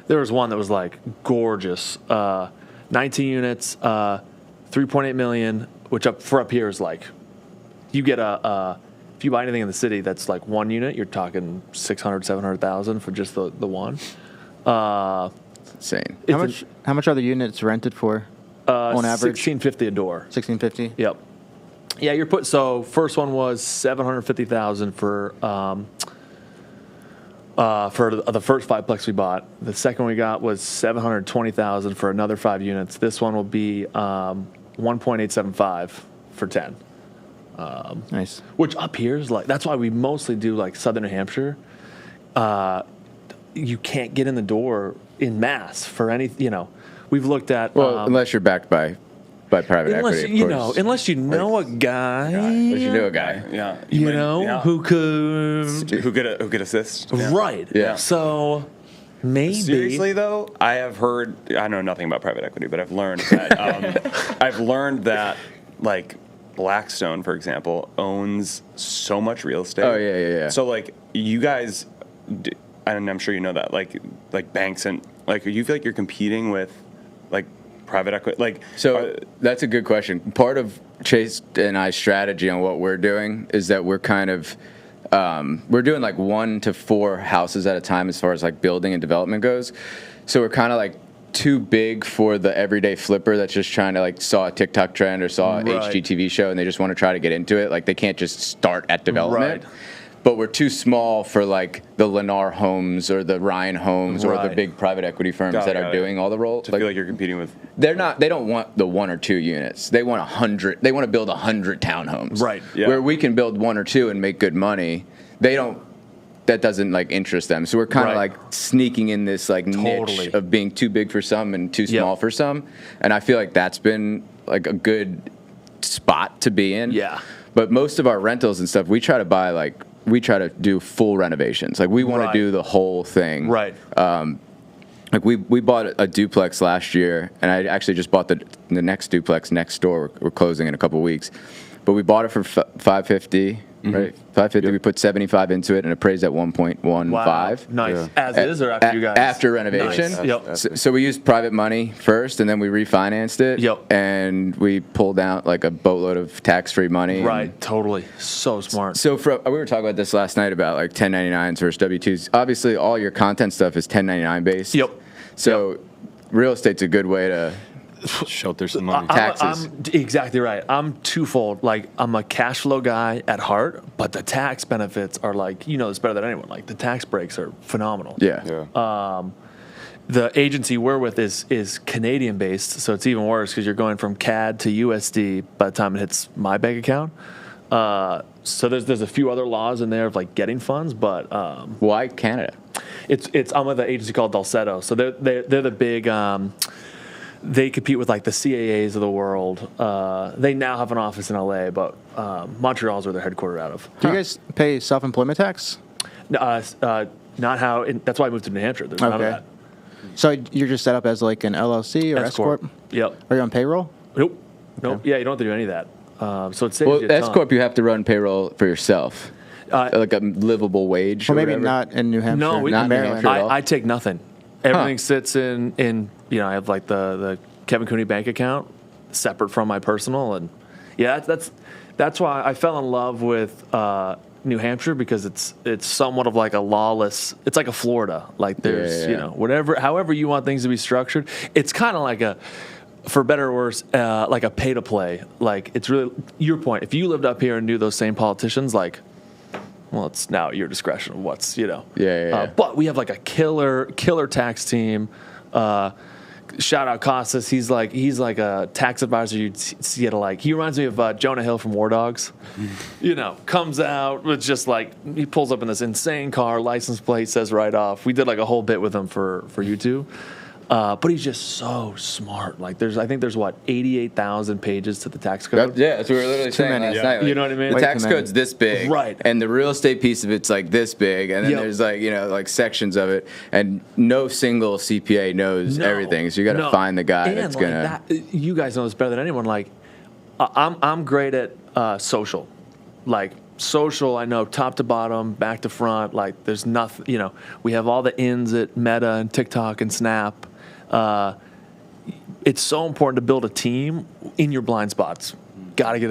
There was one that was like gorgeous, 19 units, 3.8 million, which up here is like you get if you buy anything in the city that's like one unit, you're talking 600, 700,000 for just the one.
Insane.
How much are the units rented for? On average,
$1,650 a door.
$1,650.
Yep. Yeah, so first one was $750,000 for the first 5-plex we bought. The second we got was $720,000 for another 5 units. This one will be $1.875 for 10.
Nice.
Which up here is like that's why we mostly do like Southern New Hampshire. You can't get in the door in mass for any. We've looked at
unless you're backed by private equity, of course.
Unless you know a guy.
Unless you know a guy.
Who could
assist.
Right.
Yeah.
So maybe.
Seriously though, I know nothing about private equity, but I've learned that like Blackstone, for example, owns so much real estate.
Oh yeah.
So like you guys, and I'm sure you know that, like banks and like you feel like you're competing with like private equity, like.
So that's a good question. Part of Chase and I's strategy on what we're doing is that we're kind of we're doing like 1 to 4 houses at a time as far as like building and development goes. So we're kind of like too big for the everyday flipper that's just trying to like saw a TikTok trend or saw an HGTV show and they just want to try to get into it. Like they can't just start at development. Right. But we're too small for like the Lennar Homes or the Ryan Homes or the big private equity firms that are doing all the roles.
To feel like you're competing with.
They're not. They don't want the 1 or 2 units. They want 100. They want to build 100 townhomes.
Right.
Yeah.
Where we can build 1 or 2 and make good money. They don't. That doesn't like interest them. So we're kind of like sneaking in this like niche of being too big for some and too small for some. And I feel like that's been like a good spot to be in.
Yeah.
But most of our rentals and stuff, we try to buy like we try to do full renovations. Like we want to do the whole thing.
Right.
Like we bought a duplex last year, and I actually just bought the next duplex next door. We're closing in a couple weeks, but we bought it for $550. Right, $550. Yep. We put $75 into it and appraised at $1.15.
Wow. Nice. Yeah. As is, or after you guys?
After renovation.
Nice. Yep.
So we used private money first, and then we refinanced it.
Yep.
And we pulled out like a boatload of tax-free money.
Right. Totally. So smart.
So we were talking about this last night about like 1099s versus W-2s. Obviously, all your content stuff is 1099 based.
Yep.
So real estate's a good way to
shelter some money.
Taxes.
I'm exactly right. I'm twofold. Like, I'm a cash flow guy at heart, but the tax benefits are like, you know this better than anyone. Like, the tax breaks are phenomenal.
Yeah.
The agency we're with is Canadian based, so it's even worse because you're going from CAD to USD by the time it hits my bank account. So there's a few other laws in there of like getting funds, but
why Canada?
I'm with an agency called Dulcetto, so they're the big. They compete with like the CAAs of the world. They now have an office in LA, but Montreal's where they're headquartered out of.
Do you guys pay self-employment tax?
Not how. That's why I moved to New Hampshire. There's none of that.
So you're just set up as like an LLC or S corp?
Yep.
Are you on payroll?
Nope. Nope. Yeah, you don't have to do any of that. So it saves you a
S
ton.
corp, you have to run payroll for yourself, like a livable wage.
Well,
or
maybe
whatever.
not in New Hampshire.
No,
not in New
Maryland.
Hampshire.
I take nothing. Everything sits in I have like the Kevin Cooney bank account separate from my personal, and yeah, that's why I fell in love with New Hampshire, because it's somewhat of like a lawless. It's like a Florida. Like there's however you want things to be structured. It's kind of like a, for better or worse, like a pay to play. Like it's really your point. If you lived up here and knew those same politicians, like. Well, it's now at your discretion of what's, But we have like a killer tax team. Shout out Costas. He's like a tax advisor you'd see at he reminds me of Jonah Hill from War Dogs. Comes out with just like, he pulls up in this insane car, license plate says right off. We did like a whole bit with him for YouTube. But he's just so smart. Like I think there's 88,000 pages to the tax code.
That's what we were literally saying last night. Like,
you know what I mean?
The tax code's this big,
right?
And the real estate piece of it's like this big, and then there's like sections of it, and no single CPA knows everything. So you got to find the guy that's gonna.
You guys know this better than anyone. Like, I'm great at social, like. Social, I know top to bottom, back to front. Like, there's nothing. We have all the ins at Meta and TikTok and Snap. It's so important to build a team in your blind spots. Gotta get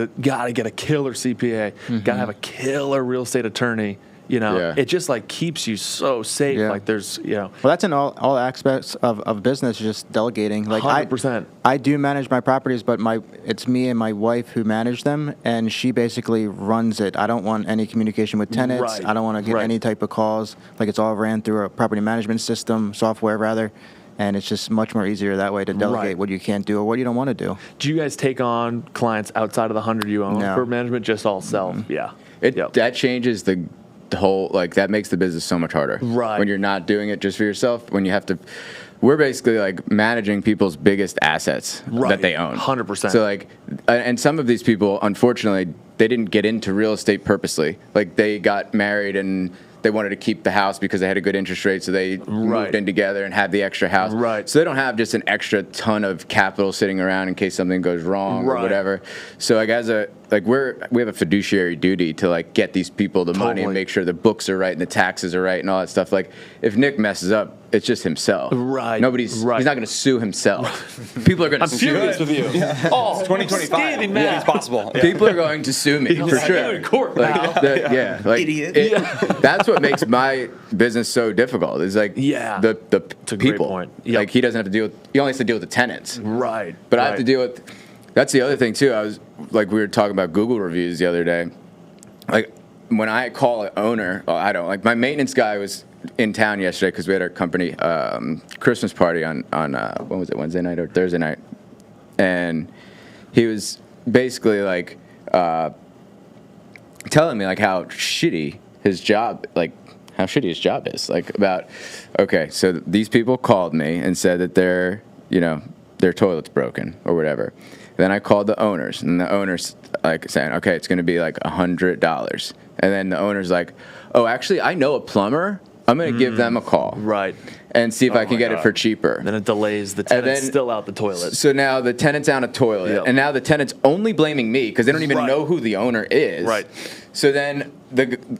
a killer CPA. Mm-hmm. Gotta have a killer real estate attorney. It just like keeps you so safe. Yeah. Like there's, Well,
that's in all aspects of business, just delegating. Like
100%.
I do manage my properties, but it's me and my wife who manage them, and she basically runs it. I don't want any communication with tenants.
Right.
I don't want to get any type of calls. Like, it's all ran through a property management system, software rather. And it's just much more easier that way to delegate what you can't do or what you don't want to do.
Do you guys take on clients outside of the 100 you own for management? Just all self? Mm-hmm. Yeah.
That changes the whole, like, that makes the business so much harder.
Right.
When you're not doing it just for yourself, when you have to, we're basically like managing people's biggest assets that they own.
100%.
So like, and some of these people, unfortunately, they didn't get into real estate purposely. Like, they got married and they wanted to keep the house because they had a good interest rate, so they moved in together and had the extra house.
Right.
So they don't have just an extra ton of capital sitting around in case something goes wrong or whatever. So like we have a fiduciary duty to like get these people the money and make sure the books are right and the taxes are right and all that stuff. Like, if Nick messes up, it's just himself.
Right.
He's not going to sue himself. People are going to sue him.
I'm furious with you.
Oh, it's 2025. It's possible.
Yeah. People are going to sue me for sure.
In court,
idiot. That's what makes my business so difficult. Is like the
it's a
people.
Great point. Yep.
Like, he doesn't have to deal with. He only has to deal with the tenants.
Right.
But I have to deal with. That's the other thing too. I was like, we were talking about Google reviews the other day. Like, when I call an owner, I don't like, my maintenance guy was in town yesterday because we had our company Christmas party on when was it, Wednesday night or Thursday night, and he was basically like telling me like how shitty his job is. Like, about, okay, so these people called me and said that their toilet's broken or whatever. Then I called the owners, and the owners like saying, okay, it's going to be like $100. And then the owner's like, oh, actually, I know a plumber. I'm going to give them a call.
Right.
And see if I can get it for cheaper.
Then it delays the tenant still out the toilet.
So now the tenant's out a toilet.
Yep.
And now the tenant's only blaming me because they don't even
Right.
know who the owner is.
Right.
So then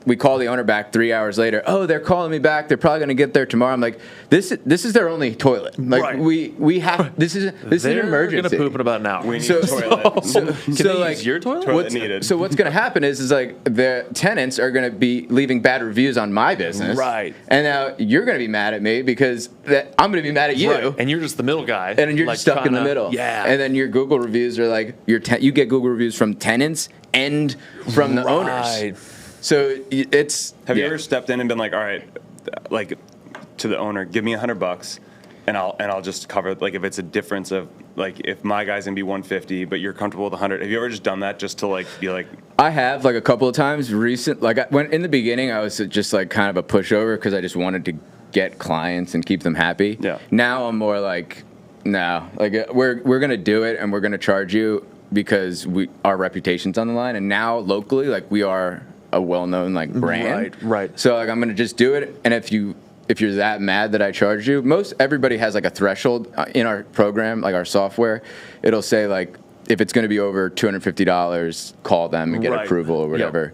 we call the owner back 3 hours later. Oh, they're calling me back. They're probably going to get there tomorrow. I'm like, this is their only toilet. Like
Right.
we have this is an emergency.
They're gonna poop in about an hour.
We need a toilet.
Can they
like,
use your toilet?
Toilet needed.
So what's going to happen is like the tenants are going to be leaving bad reviews on my business.
Right.
And now you're going to be mad at me because I'm going to be mad at you.
Right. And you're just the middle guy.
And then you're
like,
just stuck in the
trying to-
middle.
Yeah.
And then your Google reviews are like you get Google reviews from tenants and from the
Right.
owners. So it's.
Have you ever stepped in and been like, all right, like to the owner, give me $100 and I'll just cover, like, if it's a difference of, like, if my guy's gonna be 150 but you're comfortable with 100. Have you ever just done that just to, like, be like?
I have, like, a couple of times when in the beginning I was just like kind of a pushover because I just wanted to get clients and keep them happy.
Yeah.
Now I'm more like, no, like we're gonna do it and we're gonna charge you because our reputation's on the line. And now locally, like, we are a well-known like brand.
Right.
So like I'm gonna just do it, and if you're that mad that I charge you, everybody has like a threshold in our program, like our software. It'll say like if it's going to be over $250, call them and get
Right.
approval or whatever.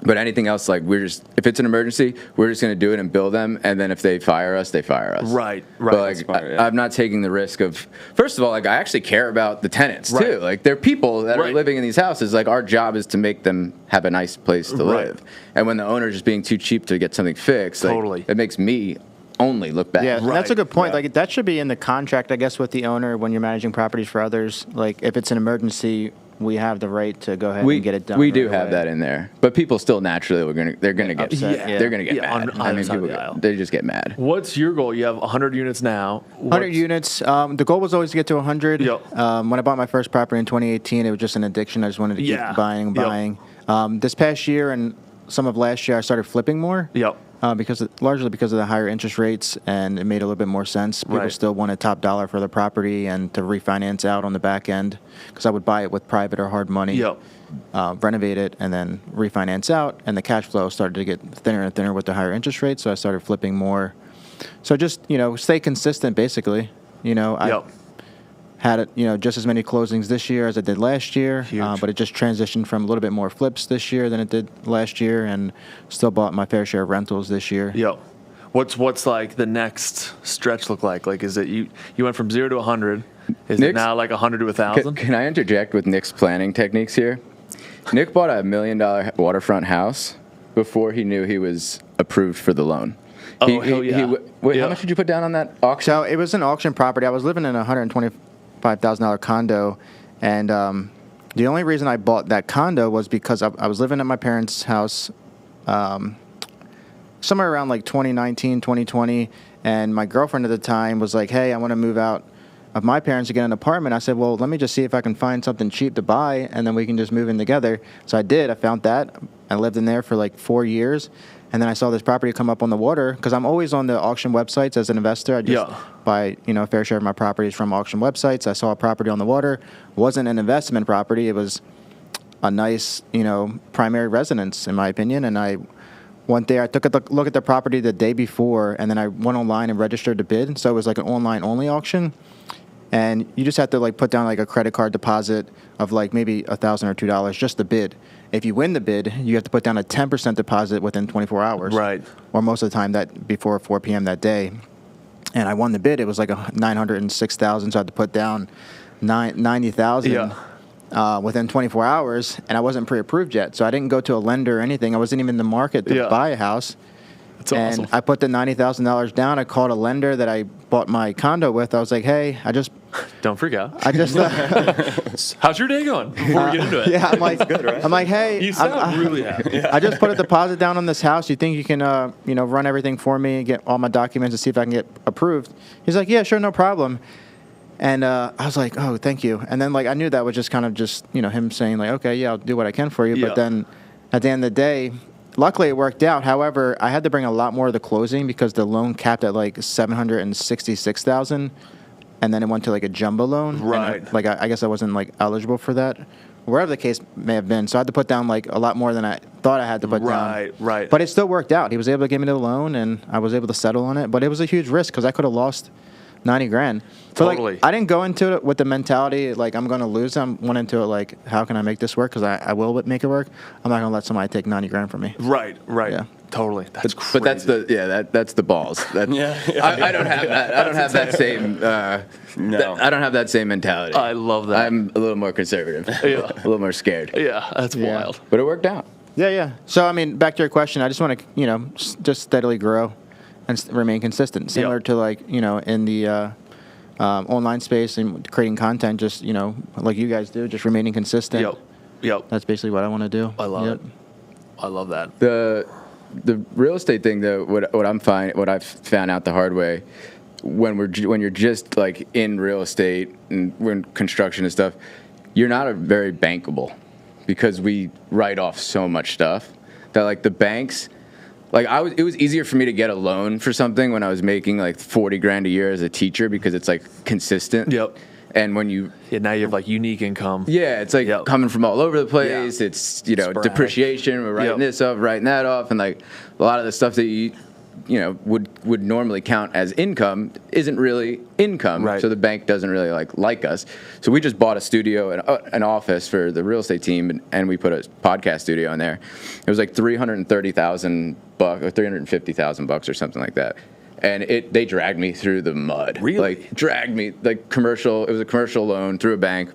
But anything else, like if it's an emergency, we're just going to do it and bill them, and then if they fire us, they fire us.
Right.
But like,
That's smart, yeah.
I'm not taking the risk of. First of all, like I actually care about the tenants too.
Right.
Like they're people that are
Right.
living in these houses. Like our job is to make them have a nice place to
Right.
live. And when the owner's just being too cheap to get something fixed, like,
Totally.
it makes me only look bad.
Yeah, that's a good point.
Yeah.
Like that should be in the contract, I guess, with the owner when you're managing properties for others. Like if it's an emergency, we have the right to go ahead and get it done.
We do
right
have
away.
that in there, but people still naturally they're gonna get
Upset, yeah.
they're gonna get
Yeah,
mad.
on
I mean,
either side of
people
the aisle.
they just get mad.
What's your goal? You have 100 units now.
100 units. The goal was always to get to 100.
Yep.
When I bought my first property in 2018, it was just an addiction. I just wanted to keep
Yeah.
buying and
Yep.
buying. This past year and some of last year, I started flipping more.
Yep.
Largely because of the higher interest rates, and it made a little bit more sense. People
Right.
still wanted top dollar for the property and to refinance out on the back end, because I would buy it with private or hard money,
Yep.
renovate it, and then refinance out. And the cash flow started to get thinner and thinner with the higher interest rates, so I started flipping more. So just stay consistent, basically. I
Yep.
had it, just as many closings this year as I did last year,
Huge.
but it just transitioned from a little bit more flips this year than it did last year, and still bought my fair share of rentals this year.
Yep. What's like the next stretch look like? Like, is it you went from 0 to 100? Is it
Nick's-
now like 100 to 1,000?
Can I interject with Nick's planning techniques here? Nick bought a $1 million waterfront house before he knew he was approved for the loan.
Oh, hell yeah.
Wait,
Yeah.
how much did you put down on that auction?
So it was an auction property. I was living in a $125,000 condo, and the only reason I bought that condo was because I was living at my parents' house somewhere around like 2019, 2020, and my girlfriend at the time was like, hey, I want to move out of my parents to get an apartment. I said, well, let me just see if I can find something cheap to buy, and then we can just move in together. So I did. I found that. I lived in there for like 4 years. And then I saw this property come up on the water, because I'm always on the auction websites as an investor. I just buy, a fair share of my properties from auction websites. I saw a property on the water. It wasn't an investment property. It was a nice, primary residence, in my opinion. And I went there. I took a look at the property the day before, and then I went online and registered to bid. So it was like an online-only auction. And you just have to put down a credit card deposit of maybe $1,000 or $2 just to bid. If you win the bid, you have to put down a 10% deposit within 24 hours.
Right.
Or most of the time that before 4 p.m. that day. And I won the bid. It was like $906,000, so I had to put down $90,000 within 24 hours, and I wasn't pre-approved yet, so I didn't go to a lender or anything. I wasn't even in the market to buy a house.
That's
and
awesome.
I put the $90,000 down. I called a lender that I bought my condo with. I was like, hey,
Don't freak out. How's your day going before we get into it?
Yeah, I'm like,
good, right?
I'm like, hey,
You sound really happy.
I just put a deposit down on this house. You think you can, run everything for me, get all my documents, and see if I can get approved? He's like, yeah, sure, no problem. And I was like, oh, thank you. And then I knew that was just kind of him saying okay, yeah, I'll do what I can for you.
Yeah.
But then at the end of the day, luckily it worked out. However, I had to bring a lot more of the closing because the loan capped at $766,000, and then it went to a jumbo loan.
Right.
And, I guess I wasn't eligible for that. wherever the case may have been. So I had to put down like a lot more than I thought I had to put down.
Right.
But it still worked out. He was able to give me the loan, and I was able to settle on it. But it was a huge risk because I could have lost $90,000. But
Totally.
like, I didn't go into it with the mentality like I'm going to lose. I went into it like, how can I make this work? Because I will make it work. I'm not going to let somebody take $90,000 from me.
Right.
Yeah.
Totally. That's crazy.
But that's the balls. I don't have that. I don't have that same. I don't have that same mentality.
I love that.
I'm a little more conservative. A little more scared.
Yeah, that's wild.
But it worked out.
Yeah. So I mean, back to your question, I just want to just steadily grow and remain consistent, similar to like in the online space and creating content. Just like you guys do, just remaining consistent.
Yep.
That's basically what I want to do.
I love it. I love that.
The real estate thing, though, what I've found out the hard way, when you're just like in real estate and we're in construction and stuff, you're not very bankable because we write off so much stuff that like the banks, like it was easier for me to get a loan for something when I was making like $40,000 a year as a teacher because it's like consistent.
Yep.
And when
now you have like unique income.
Yeah, it's like coming from all over the place. Yeah. It's
Sporadic.
Depreciation. We're writing this off, writing that off, and like a lot of the stuff that you would normally count as income isn't really income.
Right.
So the bank doesn't really like us. So we just bought a studio and an office for the real estate team, and we put a podcast studio in there. It was like $330,000 or $350,000 or something like that. And they dragged me through the mud.
Really?
Like, dragged me, like, commercial. It was a commercial loan through a bank.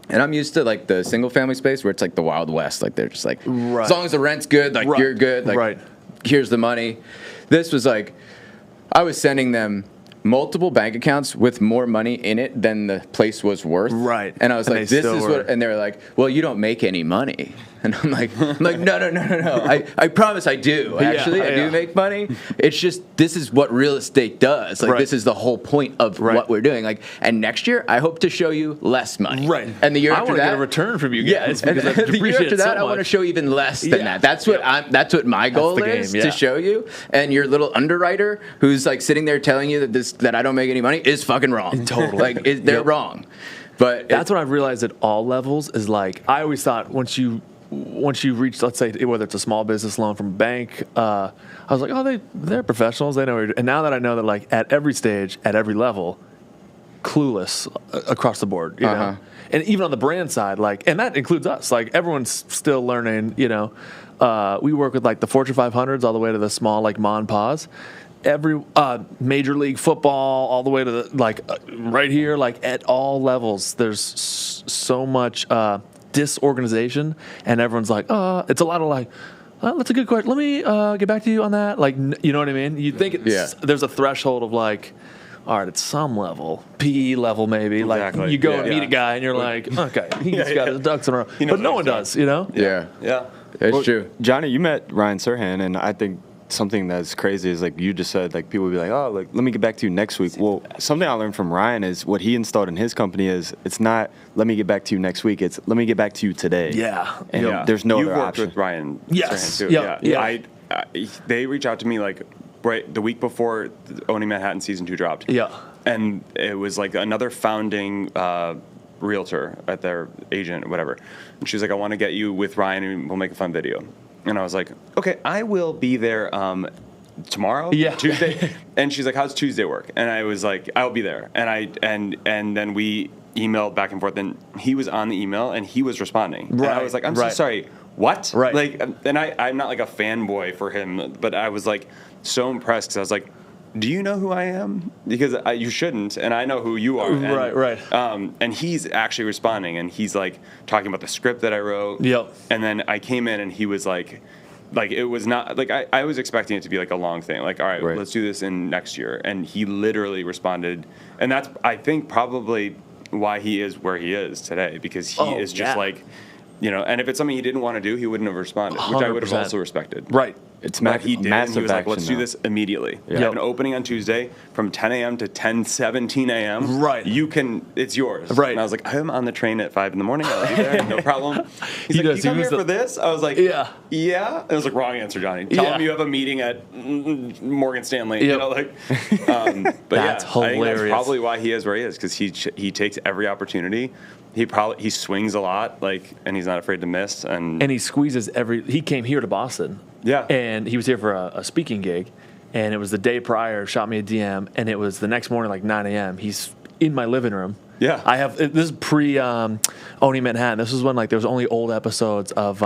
And I'm used to, like, the single-family space where it's, like, the Wild West. Like, they're just like, as long as the rent's good, like, you're good. Like, here's the money. This was, like, I was sending them multiple bank accounts with more money in it than the place was worth.
Right.
And I was like, this is what, and they were like, well, you don't make any money. And I'm like, no. I promise I do. Actually, I do make money. It's just, this is what real estate does. Like, this is the whole point of what we're doing. Like, and next year, I hope to show you less money.
Right.
And the year
I
after
want
that,
to get a return from you guys.
And
because
the year after that, I want to show even less than that. That's what that's what my goal is, to show you. And your little underwriter who's like sitting there telling you that I don't make any money is fucking wrong.
Totally.
Like, they're wrong. But
that's what I've realized at all levels is like, I always thought once you reach, let's say, whether it's a small business loan from a bank, I was like, oh, they're professionals. They know what you're doing. And now that I know that, like, at every stage, at every level, clueless across the board, you know? And even on the brand side, like, and that includes us. Like, everyone's still learning, we work with, like, the Fortune 500s all the way to the small, like, ma and pa's. Every Major League Football, all the way to the, right here, like, at all levels, there's so much disorganization, and everyone's like, it's a lot of like, that's a good question. Let me get back to you on that. Like, you know what I mean? You think there's a threshold of like, all right, at some level, PE level maybe.
Exactly.
Like, you go and meet a guy, and you're like, okay, he's got his ducks in a row. But no one does,
Yeah. It's true.
Johnny, you met Ryan Serhan, and I think something that's crazy is like you just said, like people will be like, oh, like let me get back to you next week. Well, something I learned from Ryan is what he installed in his company is it's not let me get back to you next week. It's let me get back to you today.
Yeah.
And there's no
You've
other
worked
option.
with Ryan.
Yes.
Too.
Yeah.
They reach out to me like right the week before Owning Manhattan season 2 dropped.
Yeah.
And it was like another founding realtor at their agent or whatever. And she was like, I want to get you with Ryan and we'll make a fun video. And I was like, okay, I will be there tomorrow, Tuesday. And she's like, how's Tuesday work? And I was like, I'll be there. And then we emailed back and forth. And he was on the email and he was responding. Right. And I was like, I'm so sorry. What?
Right.
Like, and I'm not like a fanboy for him, but I was like so impressed because I was like, do you know who I am? Because you shouldn't, and I know who you are. And,
right.
And he's actually responding, and he's like talking about the script that I wrote.
Yep.
And then I came in, and he was like it was not like I was expecting it to be like a long thing. Like, all right, let's do this in next year. And he literally responded, and that's I think probably why he is where he is today because he is just like. And if it's something he didn't want to do, he wouldn't have responded, which I would have also respected.
Right.
It's he did, and he was like, let's do this immediately.
Yeah.
You have an opening on Tuesday from 10 a.m. to 10:17 a.m.
Right.
It's yours.
Right.
And I was like, I'm on the train at 5 in the morning. I'll be there, no problem. He's like, you come here for this? I was like, yeah. And I was like, wrong answer, Johnny. Tell him you have a meeting at Morgan Stanley.
Yep.
But
that's hilarious.
I think that's probably why he is where he is, because he takes every opportunity. he swings a lot, like, and he's not afraid to miss. And
he squeezes he came here to Boston.
Yeah.
And he was here for a speaking gig. And it was the day prior, shot me a DM. And it was the next morning, like 9 a.m. He's in my living room.
Yeah.
This is pre Owning Manhattan. This was when, like, there was only old episodes of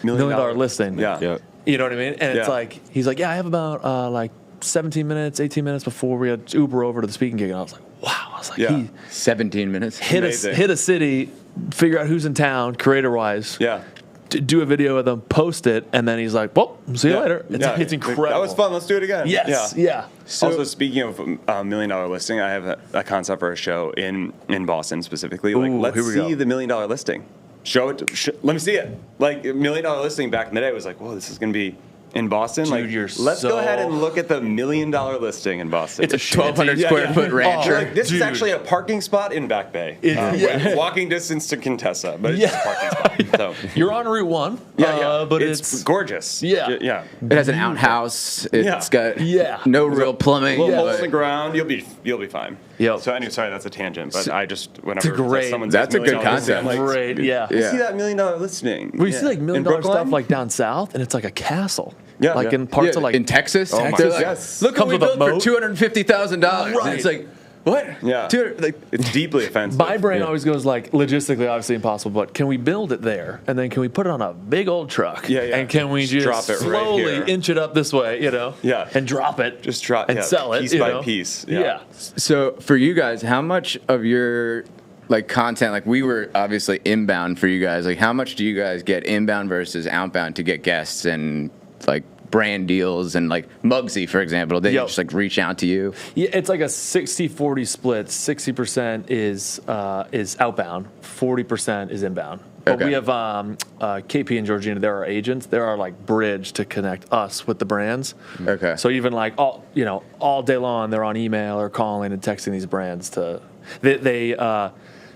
Million Dollar Listing.
Yeah.
Yep.
You know what I mean? And it's like, he's like, yeah, I have about like 17 minutes, 18 minutes before we had to Uber over to the speaking gig. And I was like, wow. I was like,
Yeah.
he
17 minutes.
hit a city, figure out who's in town, creator-wise.
Yeah.
Do a video with them, post it, and then he's like, well, see you later. It's incredible.
That was fun. Let's do it again.
Yes. Yeah.
So, also, speaking of $1 million listing, I have a concept for a show in Boston specifically. Like, let's see the $1 million listing. Show it. Let me see it. Like, $1 million listing back in the day was like, whoa, this is going to be in Boston.
Dude,
let's go ahead and look at the $1 million listing in Boston.
It's a
1,200 square foot rancher.
Like, this is actually a parking spot in Back Bay. Walking distance to Contessa, but it's just a parking spot. So.
You're on Route 1. But it's
gorgeous.
Yeah.
Yeah.
It has an outhouse. It's got no real plumbing.
Little holes in the ground. You'll be fine.
Yep.
So anyway, sorry, that's a tangent, but I just whenever someone says
That's a good
$1 million
concept.
listing, I'm like,
great. Yeah.
You see that $1 million listing?
We see like $1 million
In
stuff like down south, and it's like a castle.
Yeah.
Like in parts of like
in Texas.
Oh my
They're like,
yes.
look what
Comes
we
with a
built for
moat.
$250,000.
Right.
And it's like, what?
Yeah. It's deeply offensive.
my brain always goes like, logistically, obviously impossible, but can we build it there, and then can we put it on a big old truck?
Yeah, yeah.
And can we just
drop it right
slowly
here.
inch it up this way,
Yeah.
and drop it,
Just drop
and sell it
piece by piece.
Yeah.
So for you guys, how much of your like content, like we were obviously inbound for you guys, like how much do you guys get inbound versus outbound to get guests and like brand deals? And like Muggsy, for example, they just like reach out to you?
Yeah, it's like a 60-40 split. 60% is outbound, 40% is inbound. But
Okay.
we have KP and Georgina, they're our agents. They're our like bridge to connect us with the brands.
Okay.
So even like all day long, they're on email or calling and texting these brands to.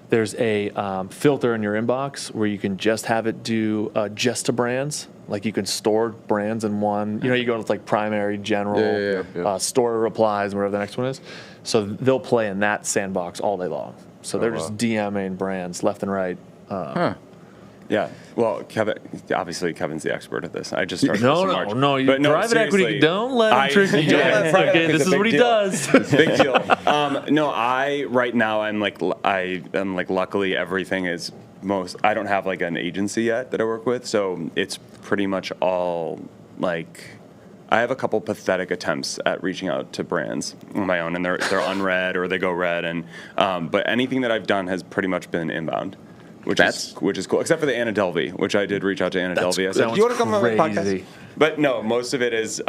There's a filter in your inbox where you can just have it do just to brands. Like you can store brands in one. You go to like primary, general, store replies, whatever the next one is. So they'll play in that sandbox all day long. So they're just DMing brands left and right.
Yeah. Well, Kevin's the expert at this. I just started
No,
this in
no,
March.
no.
But
Private equity,
seriously,
don't let him trick you. Okay, this is what he does.
Big deal. No, right now I'm like luckily everything is I don't have like an agency yet that I work with, so it's pretty much all like I have a couple pathetic attempts at reaching out to brands on my own, and they're unread or they go read, and but anything that I've done has pretty much been inbound. Which is cool, except for the Anna Delvey, which I did reach out to Anna Delvey. I said, "Do you want to come on my podcast?" But no, most of it is,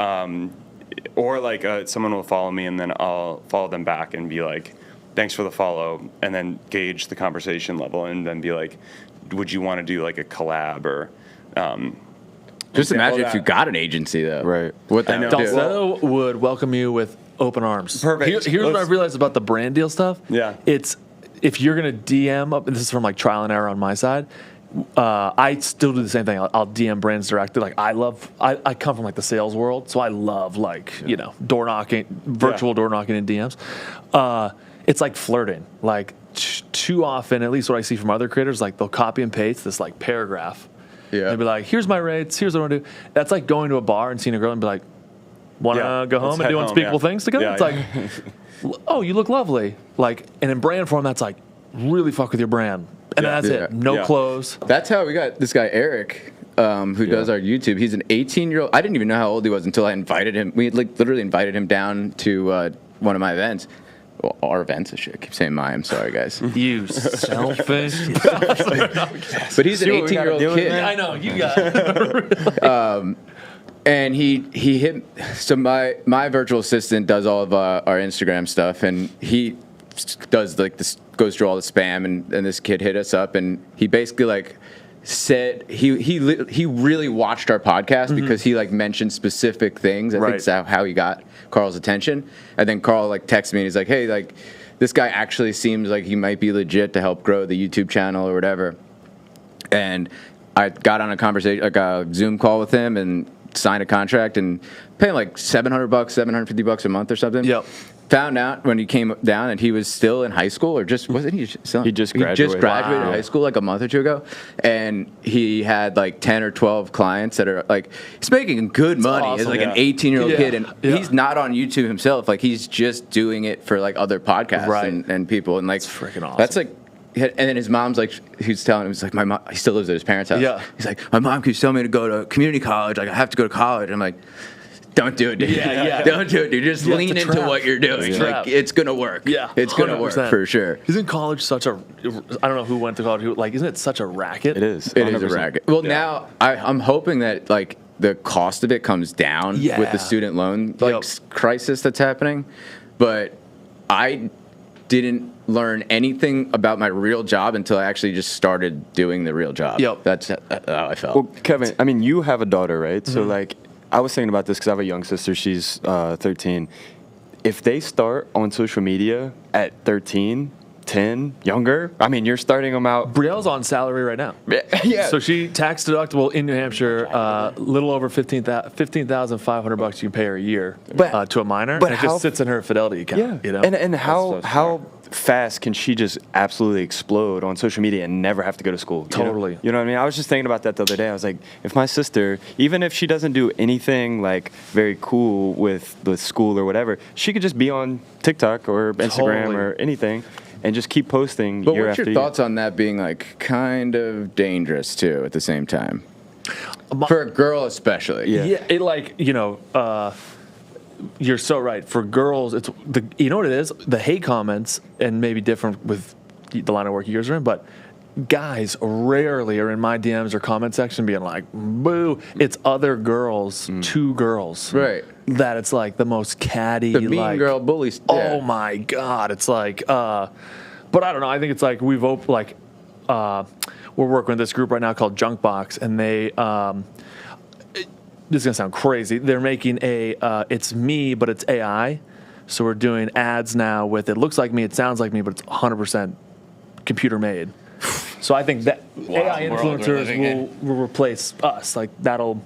or like someone will follow me and then I'll follow them back and be like, "Thanks for the follow," and then gauge the conversation level and then be like, "Would you want to do like a collab or?"
Just imagine if you got an agency though.
Right.
What that would do.
Delso would welcome you with open arms.
Perfect.
Here's what I realized about the brand deal stuff.
Yeah.
It's if you're gonna DM up, and this is from like trial and error on my side. I still do the same thing. I'll DM brands directly. Like I come from like the sales world, so I love door knocking, virtual door knocking in DMs. It's like flirting. Like too often, at least what I see from other creators, like they'll copy and paste this like paragraph.
Yeah.
They'll be like, "Here's my rates. Here's what I want to do." That's like going to a bar and seeing a girl and be like, "Want to go home and do unspeakable things together?"
Yeah,
it's like, "Oh, you look lovely." Like, and in brand form, that's like really fuck with your brand. And that's it. No clothes.
That's how we got this guy, Eric, who does our YouTube. He's an 18-year-old. I didn't even know how old he was until I invited him. We like literally invited him down to one of my events. Well, our events. I keep saying my. I'm sorry, guys.
You selfish.
But he's an 18-year-old kid.
I know. You got it.
And he hit. So my virtual assistant does all of our Instagram stuff, and he does like this, goes through all the spam, and this kid hit us up, and he basically like said he really watched our podcast because he like mentioned specific things. I think that's how he got Carl's attention. And then Carl like texted me and he's like, "Hey, like this guy actually seems like he might be legit to help grow the YouTube channel or whatever." And I got on a conversation, like a Zoom call with him, and signed a contract and paying like $700, $750 a month or something.
Yep.
found out when he came down that he was still in high school, or just wasn't he? Still,
He just graduated.
high school like a month or two ago, and he had like 10 or 12 clients that are like he's making good money
awesome.
as like an 18-year-old kid, and
Yeah.
he's not on YouTube himself. Like he's just doing it for like other podcasts
Right.
and people, and like
It's freaking awesome.
That's like. And then his mom's like, he's telling him, he's like, my mom, he still lives at his parents' house.
Yeah.
He's like, my mom keeps telling me to go to community college. Like, I have to go to college. I'm like, don't do it, dude.
Yeah.
Don't do it, dude. Just lean
it's a
into
trap.
what you're doing.
It's a
Like,
trap.
it's going to work.
Yeah,
It's going to work
100%.
for sure.
Isn't college such a? I don't know who went to college. Like, isn't it such a racket?
It is.
It is a
100%.
racket. Well, now I'm hoping that, like, the cost of it comes down
Yeah.
with the student loan like
Yep.
crisis that's happening. But I didn't learn anything about my real job until I actually just started doing the real job.
Yep.
That's how I felt.
Well, Kevin, I mean, you have a daughter, right? So,
Mm-hmm.
like, I was thinking about this because I have a young sister. She's 13. If they start on social media at 13, 10, younger, I mean, you're starting them out.
Brielle's on salary right now.
Yeah.
So she tax deductible in New Hampshire, little over $15,500 you can pay her a year
But-
to a minor.
but
and it
how-
just sits in her Fidelity account.
Yeah.
You know?
And how
That's so
how fast can she just absolutely explode on social media and never have to go to school? You know?
Totally.
You know what I mean? I was just thinking about that the other day. I was like, if my sister, even if she doesn't do anything like very cool with the school or whatever, she could just be on TikTok or Instagram
Totally.
or anything and just keep posting
But
year
what's
after
your
year.
thoughts on that being like kind of dangerous too at the same time?
My-
For a girl especially.
Yeah.
Yeah, it like you're so right. For girls, it's you know what it is. The hate comments, and maybe different with the line of work you guys are in, but guys rarely are in my DMs or comment section being like, "Boo!" It's other girls, two girls,
Right.
That it's like the most catty,
The mean
like,
girl bullies.
Oh my god! It's like, but I don't know. I think it's like we're working with this group right now called Junk Box, and they. This is gonna sound crazy. They're making it's me, but it's AI. So we're doing ads now with it looks like me, it sounds like me, but it's 100% computer made. So I think that AI
world we're living
influencers will replace us. Like that'll,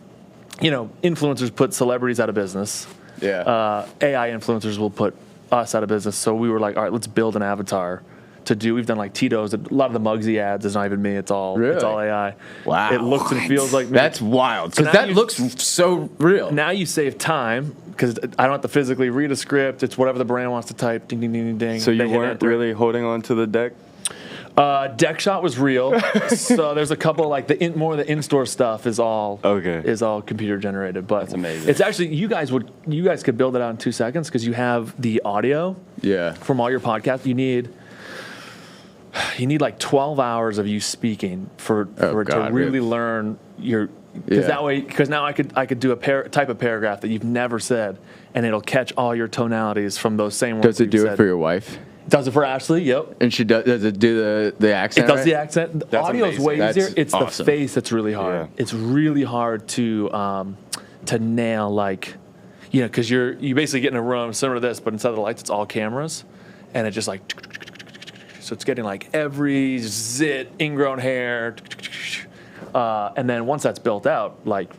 influencers put celebrities out of business.
Yeah.
AI influencers will put us out of business. So we were like, all right, let's build an avatar to do. We've done like Tito's. A lot of the Muggsy ads is not even me. It's all
Really?
AI.
Wow.
It looks and feels like me.
That's wild. Because
now
that
you-
looks so real.
Now you save time because I don't have to physically read a script. It's whatever the brand wants to type. Ding, ding, ding, ding, ding.
So you
They hit
weren't
enter.
really holding on to the deck?
Deck shot was real. So there's a couple like more of the in-store stuff is all computer generated. But
That's amazing.
It's actually you guys could build it out in 2 seconds because you have the audio.
Yeah.
From all your podcasts. You need like 12 hours of you speaking for it to
God,
really
really?
learn your.
Yeah.
Because now I could do a type of paragraph that you've never said, and it'll catch all your tonalities from those same words.
Does it
you've
do
said.
it for your wife?
Does it for Ashley? Yep.
And she does it do the accent?
It does
right?
the accent. The
That's
audio's
amazing.
way
That's
easier. It's
awesome.
the face that's really hard.
Yeah.
It's really hard to nail because you basically get in a room similar to this, but instead of the lights, it's all cameras, and it just like. So it's getting like every zit, ingrown hair, and then once that's built out, like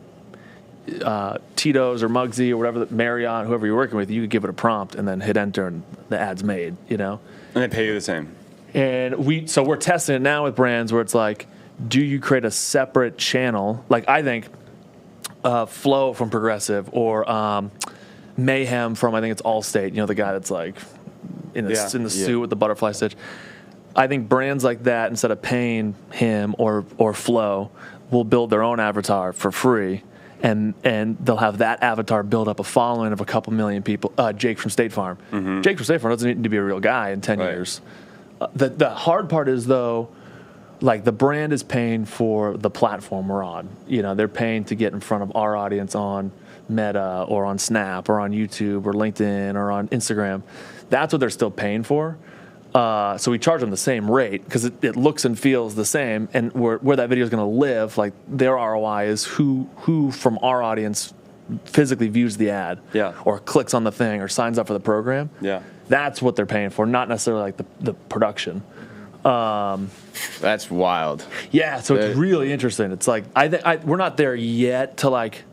Tito's or Muggsy or whatever, Marriott, whoever you're working with, you could give it a prompt and then hit enter, and the ad's made.
And they pay you the same.
And we're testing it now with brands where it's like, do you create a separate channel? Like I think Flo from Progressive or Mayhem from I think it's Allstate. The guy that's like in the suit with the butterfly stitch. I think brands like that, instead of paying him or Flo, will build their own avatar for free. And they'll have that avatar build up a following of a couple million people. Jake from State Farm. Jake from State Farm doesn't need to be a real guy in 10 years. The hard part is, though, like the brand is paying for the platform we're on. They're paying to get in front of our audience on Meta or on Snap or on YouTube or LinkedIn or on Instagram. That's what they're still paying for. So we charge them the same rate because it looks and feels the same. And where that video is going to live, like their ROI is who from our audience physically views the ad, or clicks on the thing or signs up for the program.
Yeah,
that's what they're paying for, not necessarily like the production.
That's wild.
Yeah, so it's really interesting. It's like we're not there yet to like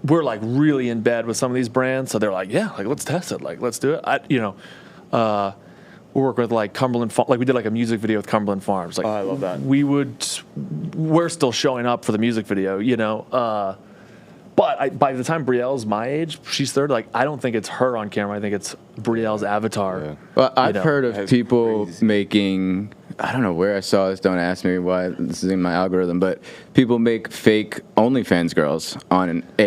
we're like really in bed with some of these brands, so they're like, yeah, like let's test it, like let's do it. We work with like Cumberland, like we did like a music video with Cumberland Farms. Like,
I love that.
We're still showing up for the music video, But by the time Brielle's my age, she's 30. Like, I don't think it's her on camera. I think it's Brielle's avatar.
Yeah. Well, I've heard of people making. I don't know where I saw this. Don't ask me why this is in my algorithm. But people make fake OnlyFans girls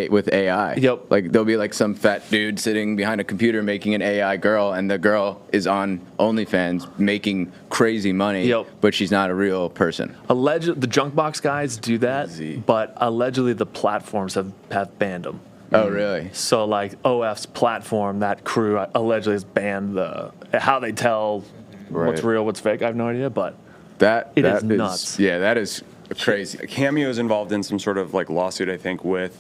with AI.
Yep.
Like there'll be like some fat dude sitting behind a computer making an AI girl, and the girl is on OnlyFans making crazy money.
Yep.
But she's not a real person.
The junk box guys do that, but allegedly the platforms have banned them.
Oh, really?
So like OF's platform, that crew allegedly has banned how they tell what's real, what's fake. I have no idea, but
that
is nuts.
Yeah, that is crazy.
Cameo is involved in some sort of like lawsuit, I think, with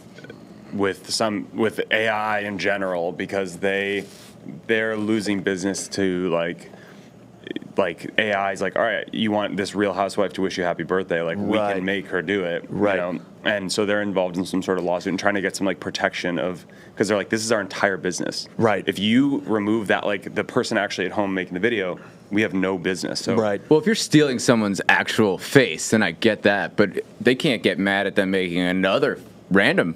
AI in general, because they're losing business to like AI is like, all right, you want this Real Housewife to wish you happy birthday, like we can make her do it,
right?
And so they're involved in some sort of lawsuit and trying to get some like protection because they're like, this is our entire business,
right?
If you remove that, like the person actually at home making the video, we have no business. So
right.
Well, if you're stealing someone's actual face, then I get that, but they can't get mad at them making another random,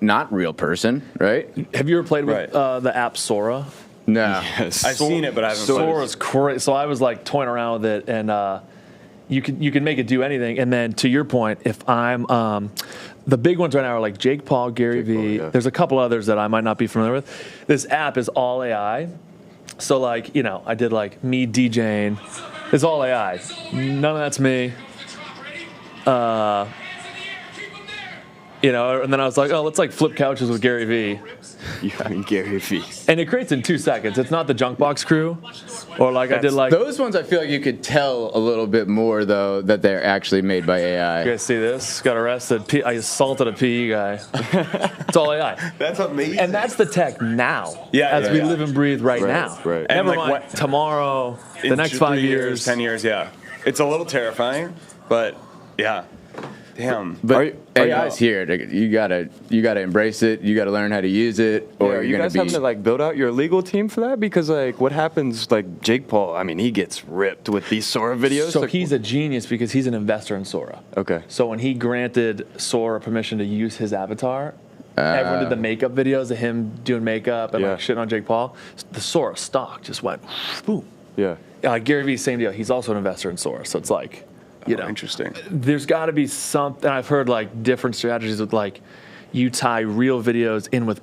not real person, right?
Have you ever played with the app Sora?
No.
Yes. I've seen it, but I haven't.
Sora's crazy. So I was like toying around with it, and you can make it do anything. And then to your point, if I'm the big ones right now are like Jake Paul, Gary Vee.
Yeah.
There's a couple others that I might not be familiar with. This app is all AI. So like I did like me DJing. It's all AI. None of that's me. And then I was like, oh, let's like flip couches with Gary Vee.
Yeah, Gary Vee.
And it creates in 2 seconds. It's not the Junk Box crew, or like I did like
those ones. I feel like you could tell a little bit more though that they're actually made by AI.
You guys see this? Got arrested. I assaulted a PE guy. It's all AI.
That's amazing.
And that's the tech now.
Yeah,
as we live and breathe right now.
Right.
Never
And
mind tomorrow, the next 5
3
years,
10 years. Yeah, it's a little terrifying, but yeah. Damn.
But AI's here. You gotta embrace it. You gotta learn how to use it, or
Are you
you're gonna
guys
be.
having to like build out your legal team for that? Because like, what happens? Like Jake Paul, I mean, he gets ripped with these Sora videos.
So
like,
he's a genius because he's an investor in Sora.
Okay.
So when he granted Sora permission to use his avatar, everyone did the makeup videos of him doing makeup and like shitting on Jake Paul. The Sora stock just went boom.
Yeah.
Gary Vee, same deal. He's also an investor in Sora, so it's like,
interesting.
There's got to be something. I've heard like different strategies with like you tie real videos in with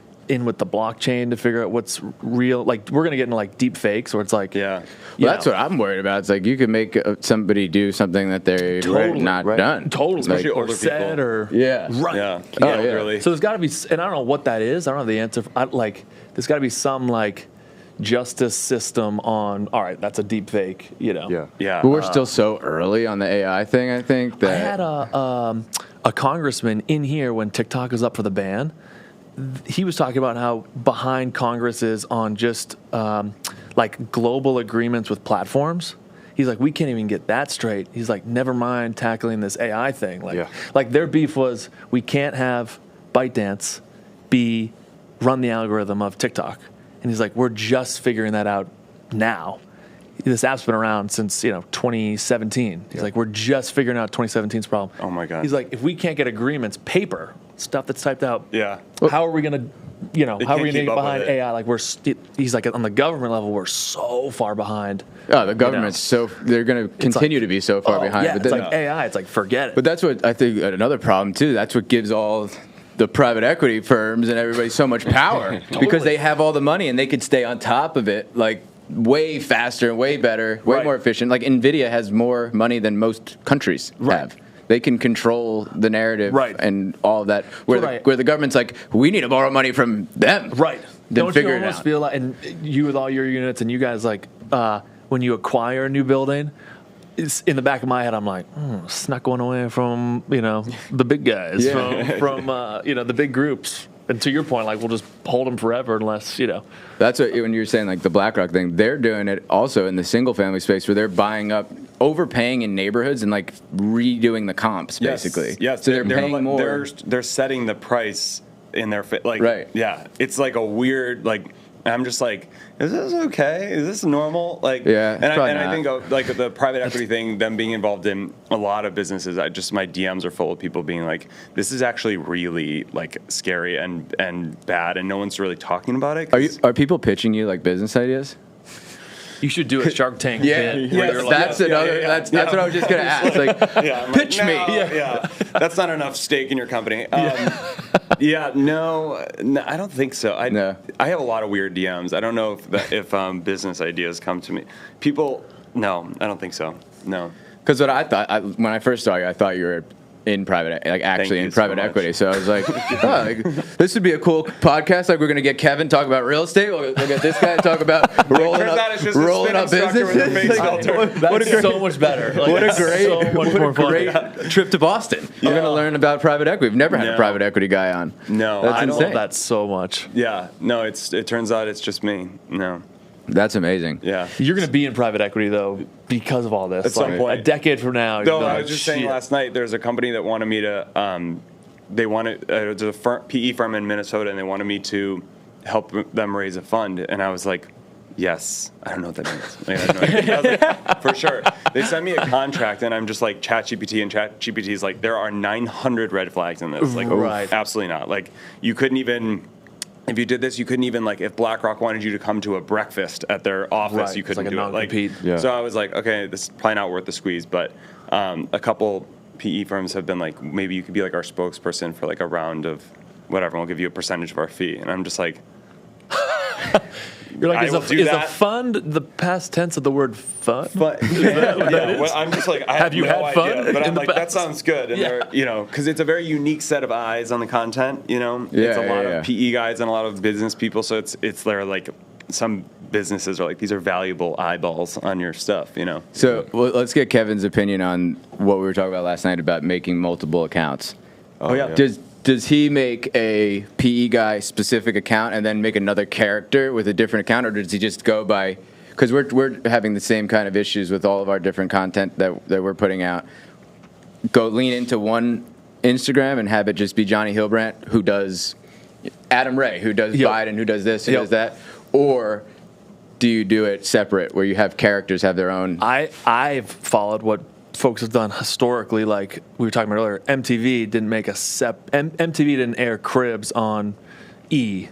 the blockchain to figure out what's real. Like we're gonna get into like deep fakes, where it's like
Well, that's what I'm worried about. It's like you could make somebody do something that they're not done.
Totally,
Especially
or
older
said
people.
or
right.
Yeah.
Really.
So there's got to be, and I don't know what that is. I don't know the answer. There's got to be some like justice system on. All right, that's a deep fake.
Yeah.
But we're still so early on the AI thing. I think that
I had a congressman in here when TikTok was up for the ban. He was talking about how behind Congress is on just like global agreements with platforms. He's like, we can't even get that straight. He's like, never mind tackling this AI thing. Like their beef was, we can't have ByteDance run the algorithm of TikTok. And he's like, we're just figuring that out now. This app's been around since 2017. He's like, we're just figuring out 2017's problem.
Oh my God.
He's like, if we can't get agreements, paper stuff that's typed out.
Yeah.
How are we gonna, how are we gonna get behind
with it.
AI? Like he's like, on the government level, we're so far behind.
Oh, the government's they're going to continue to be so far behind.
Yeah,
but
it's like AI. It's like, forget it.
But that's what I think another problem too. That's what gives all the private equity firms and everybody so much power because they have all the money and they could stay on top of it like way faster and way better, way more efficient. Like NVIDIA has more money than most countries have. They can control the narrative and all of that. Where the government's like, we need to borrow money from them.
Right.
Then
Don't
figure
you
it
almost
out.
feel like, and you with all your units and you guys like, when you acquire a new building, it's in the back of my head, I'm like, it's not going away from, the big guys, from the big groups. And to your point, like, we'll just hold them forever unless,
That's what, when you're saying, like, the BlackRock thing, they're doing it also in the single-family space where they're buying up, overpaying in neighborhoods and, like, redoing the comps, basically.
Yes,
so they're paying more.
They're setting the price in their like,
Right.
yeah, it's like a weird, like, I'm just like, is this okay? Is this normal? Like,
Yeah,
and I think like the private equity thing, them being involved in a lot of businesses, my DMs are full of people being like, this is actually really like scary and bad, and no one's really talking about it.
Are people pitching you like business ideas?
You should do a Shark Tank.
That's another. That's what I was just gonna ask. Like, pitch me.
Yeah, that's not enough stake in your company. No, I don't think so. I have a lot of weird DMs. I don't know if business ideas come to me. People, no, I don't think so. No,
because what I thought when I first saw you, I thought you were in private, like actually in private equity. So I was like, this would be a cool podcast. Like, we're gonna get Kevin talk about real estate. We'll get this guy to talk about rolling up businesses.
That's so much better. Like,
what a great trip to Boston. We're gonna learn about private equity. We've never had a private equity guy on.
No,
I love that so much.
Yeah, no, it turns out it's just me. No.
That's amazing.
Yeah.
You're going to be in private equity, though, because of all this.
At some point.
A decade from now.
No, I was just saying last night, there's a company that wanted me to, there's a PE firm in Minnesota, and they wanted me to help them raise a fund. And I was like, yes. I don't know what that means. Like, I have no idea. I was like, for sure. They sent me a contract, and I'm just like, ChatGPT, and ChatGPT is like, there are 900 red flags in this. Like,
right.
Absolutely not. Like, you couldn't even... If you did this, you couldn't even, like, if BlackRock wanted you to come to a breakfast at their office, you couldn't do it. Like, so I was like, okay, this is probably not worth the squeeze. But a couple PE firms have been like, maybe you could be like our spokesperson for like a round of whatever, and we'll give you a percentage of our fee. And I'm just like,
you're like, is a fund the past tense of the word fun?
I'm just like, I have
you
no
had fun
idea, but I'm like,
past?
that sounds good. And they're, because it's a very unique set of eyes on the content. It's a lot of PE guys and a lot of business people. So it's there like some businesses are like, these are valuable eyeballs on your stuff.
So let's get Kevin's opinion on what we were talking about last night about making multiple accounts.
Oh yeah.
Does he make a PE guy specific account and then make another character with a different account, or does he just go by? Because we're having the same kind of issues with all of our different content that we're putting out. Go lean into one Instagram and have it just be Johnny Hilbrant, who does Adam Ray, who does Biden, who does this, who does that, or do you do it separate where you have characters have their own?
I've followed what folks have done historically, like we were talking about earlier. MTV didn't make MTV didn't air Cribs on E,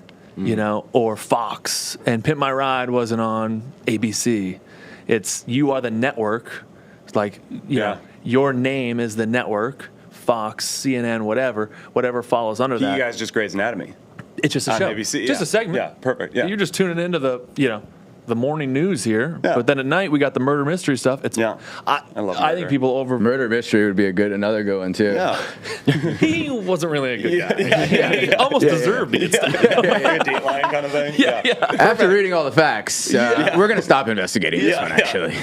or Fox, and Pimp My Ride wasn't on ABC. It's you are the network. It's like your name is the network. Fox, CNN, whatever follows under that.
You guys just Grey's Anatomy.
It's just a show,
ABC,
just a segment.
Yeah, perfect. Yeah,
you're just tuning into the morning news here, but then at night we got the murder mystery stuff. I love. I think people over
murder mystery would be another good one too.
Yeah,
he wasn't really a good guy. He almost deserved it.
Like a Dateline kind of thing. Yeah.
After reading all the facts, we're gonna stop investigating this one. Actually,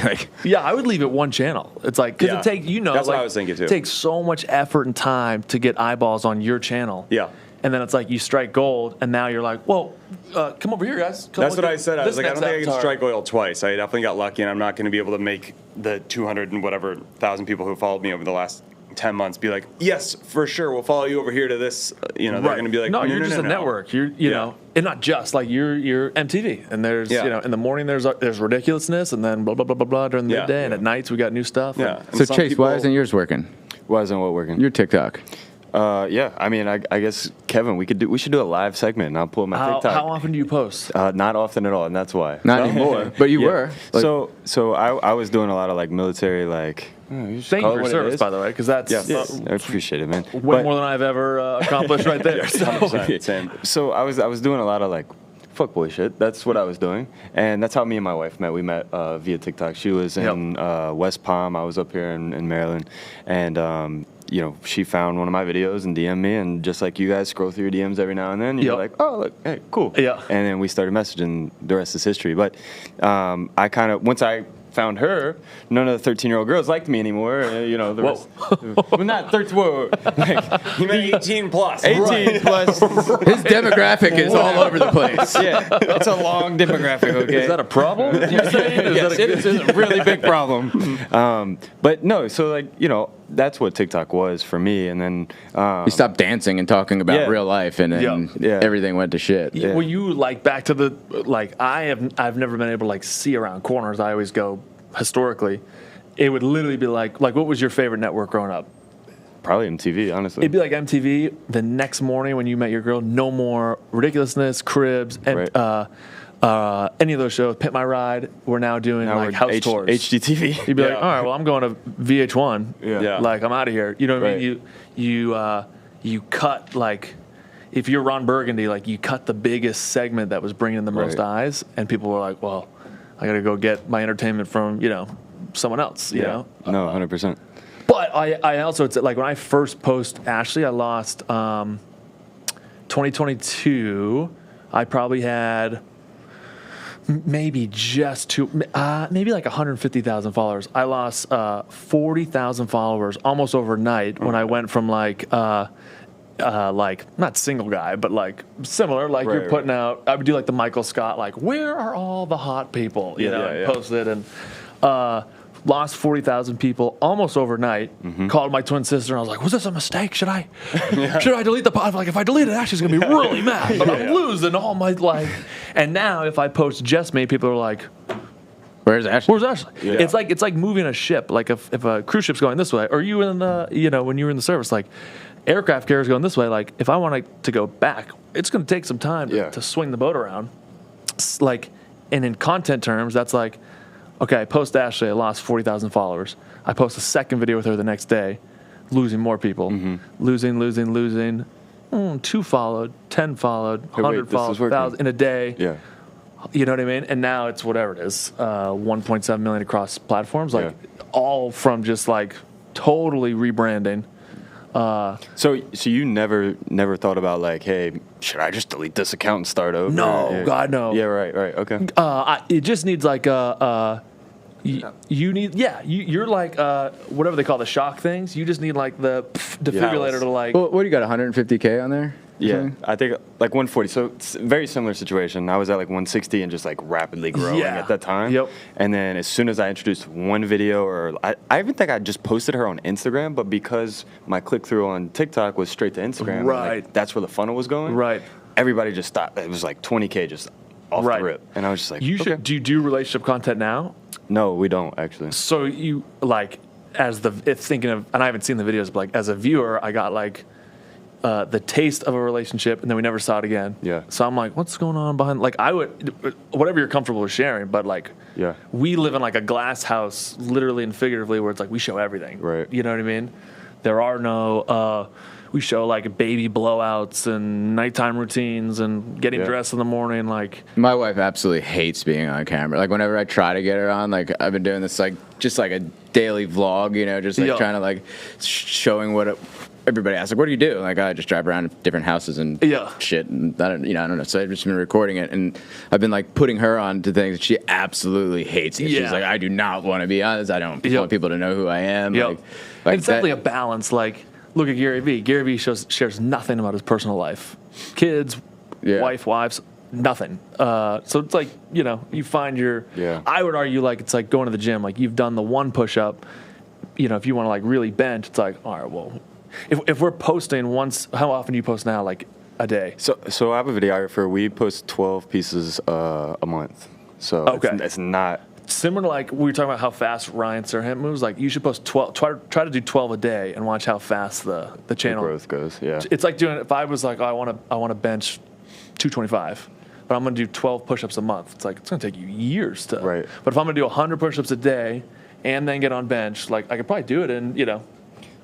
I would leave it one channel. It's like because it takes
that's what I was thinking too.
It takes so much effort and time to get eyeballs on your channel.
Yeah.
And then it's like you strike gold, and now you're like, well, come over here, guys.
That's what I said. I was like, I don't think I can strike oil twice. I definitely got lucky, and I'm not going to be able to make the 200 and whatever thousand people who followed me over the last 10 months be like, yes, for sure, we'll follow you over here to this. They're going to be like,
no, you're just a network. You're, know, and not just like you're MTV, and there's, in the morning there's ridiculousness, and then blah blah blah blah blah during the midday, and at nights we got new stuff.
Yeah. So Chase, why isn't yours working?
Why isn't what working?
Your TikTok.
I mean, I guess Kevin, we should do a live segment, and I'll pull my TikTok.
How often do you post?
Not often at all, and that's why.
Not anymore, but you were.
Like, so I was doing a lot of like military like.
Thank you for your service, by the way, because that's
I appreciate it, man.
Way more than I've ever accomplished right there.
Same.
So I was doing a lot of like fuckboy shit. That's what I was doing, and that's how me and my wife met. We met via TikTok. She was in West Palm. I was up here in Maryland, and she found one of my videos and DM'd me, and just like you guys scroll through your DMs every now and then, you're like, oh, look, hey, cool.
Yeah.
And then we started messaging. The rest is history. But I kind of, once I found her, none of the 13-year-old girls liked me anymore. The rest. Well, not 13. Whoa. Like,
you meant 18 plus.
18 plus.
His demographic is all over the place.
Yeah, it's a long demographic, okay?
Is that a problem?
Yes, it is a really big problem. But no, so like, that's what TikTok was for me. And then
you stopped dancing and talking about real life, and then everything went to shit.
Yeah. Well, you like back to the like I've never been able to like see around corners. I always go historically. It would literally be like what was your favorite network growing up?
Probably MTV, honestly.
It'd be like MTV. The next morning when you met your girl, no more Ridiculousness, Cribs, and any of those shows. Pimp My Ride. We're now doing like house tours.
HGTV.
You'd be like, all right, well, I'm going to VH1.
Yeah.
Like I'm out of here. You know what I mean? You cut like. If you're Ron Burgundy, like you cut the biggest segment that was bringing in the most eyes, and people were like, well, I got to go get my entertainment from, someone else, you know?
No, 100%.
But I also, it's like when I first post Ashley, I lost 2022. I probably had maybe maybe like 150,000 followers. I lost 40,000 followers almost overnight when I went from like not single guy, but like similar, like you're putting out, I would do like the Michael Scott, like where are all the hot people, post it and lost 40,000 people almost overnight. Called my twin sister and I was like, was this a mistake? Should I delete the pod? Like if I delete it, Ashley's gonna be really mad, but I'm losing all my life. And now if I post just me, people are like,
Where's Ashley?
Yeah. It's like moving a ship. Like if a cruise ship's going this way, or you in the, when you were in the service, like aircraft carrier's going this way. Like if I want to go back, it's going to take some time to swing the boat around. Like, and in content terms, that's like, okay, I post Ashley, I lost 40,000 followers. I post a second video with her the next day, losing more people, losing. 2 followed, 10 followed, 100 followed, 1,000 in a day.
Yeah.
You know what I mean? And now it's whatever it is, 1.7 million across platforms, like all from just like totally rebranding.
So you never thought about like, hey, should I just delete this account and start over?
No, God, no.
Yeah, right, okay.
It just needs like you're like whatever they call the shock things. You just need like the defibrillator to like.
Well, what do you got? 150K on there?
Yeah, I think like 140. So it's a very similar situation. I was at like 160 and just like rapidly growing at that time.
Yep.
And then as soon as I introduced one video, or I even think I just posted her on Instagram, but because my click through on TikTok was straight to Instagram,
right?
Like, that's where the funnel was going.
Right.
Everybody just stopped. It was like 20K just off the rip, and I was just like,
you should. Do you do relationship content now?
No, we don't actually.
So you like thinking of, and I haven't seen the videos, but like as a viewer, I got like. The taste of a relationship, and then we never saw it again.
Yeah.
So I'm like, what's going on behind? Like, I would, whatever you're comfortable with sharing, but like, we live in like a glass house, literally and figuratively, where it's like we show everything.
Right.
You know what I mean? There are no. We show like baby blowouts and nighttime routines and getting dressed in the morning. Like,
my wife absolutely hates being on camera. Like whenever I try to get her on, like I've been doing this like just like a daily vlog, just like trying to like showing what. Everybody asks, like, what do you do? Like, I just drive around different houses and shit. And I don't know. So I've just been recording it. And I've been, like, putting her on to things. She absolutely hates it. She's like, I do not want to be on this. I don't want people to know who I am. Like
it's definitely a balance. Like, look at Gary Vee. Gary Vee shares nothing about his personal life. Kids, wives, nothing. So it's like, you find your... I would argue, like, it's like going to the gym. Like, you've done the one push-up. If you want to, like, really bench, it's like, all right, well... If we're posting once, how often do you post now? Like a day?
So I have a videographer. We post 12 pieces a month. So it's not
similar to like we were talking about how fast Ryan Serhant moves. Like you should post 12. Try to do 12 a day and watch how fast the channel
growth goes. Yeah,
it's like doing. If I was like, I want to bench 225. But I'm going to do 12 push-ups a month. It's like it's going to take you years to.
Right.
But if I'm going to do 100 push-ups a day and then get on bench, like I could probably do it in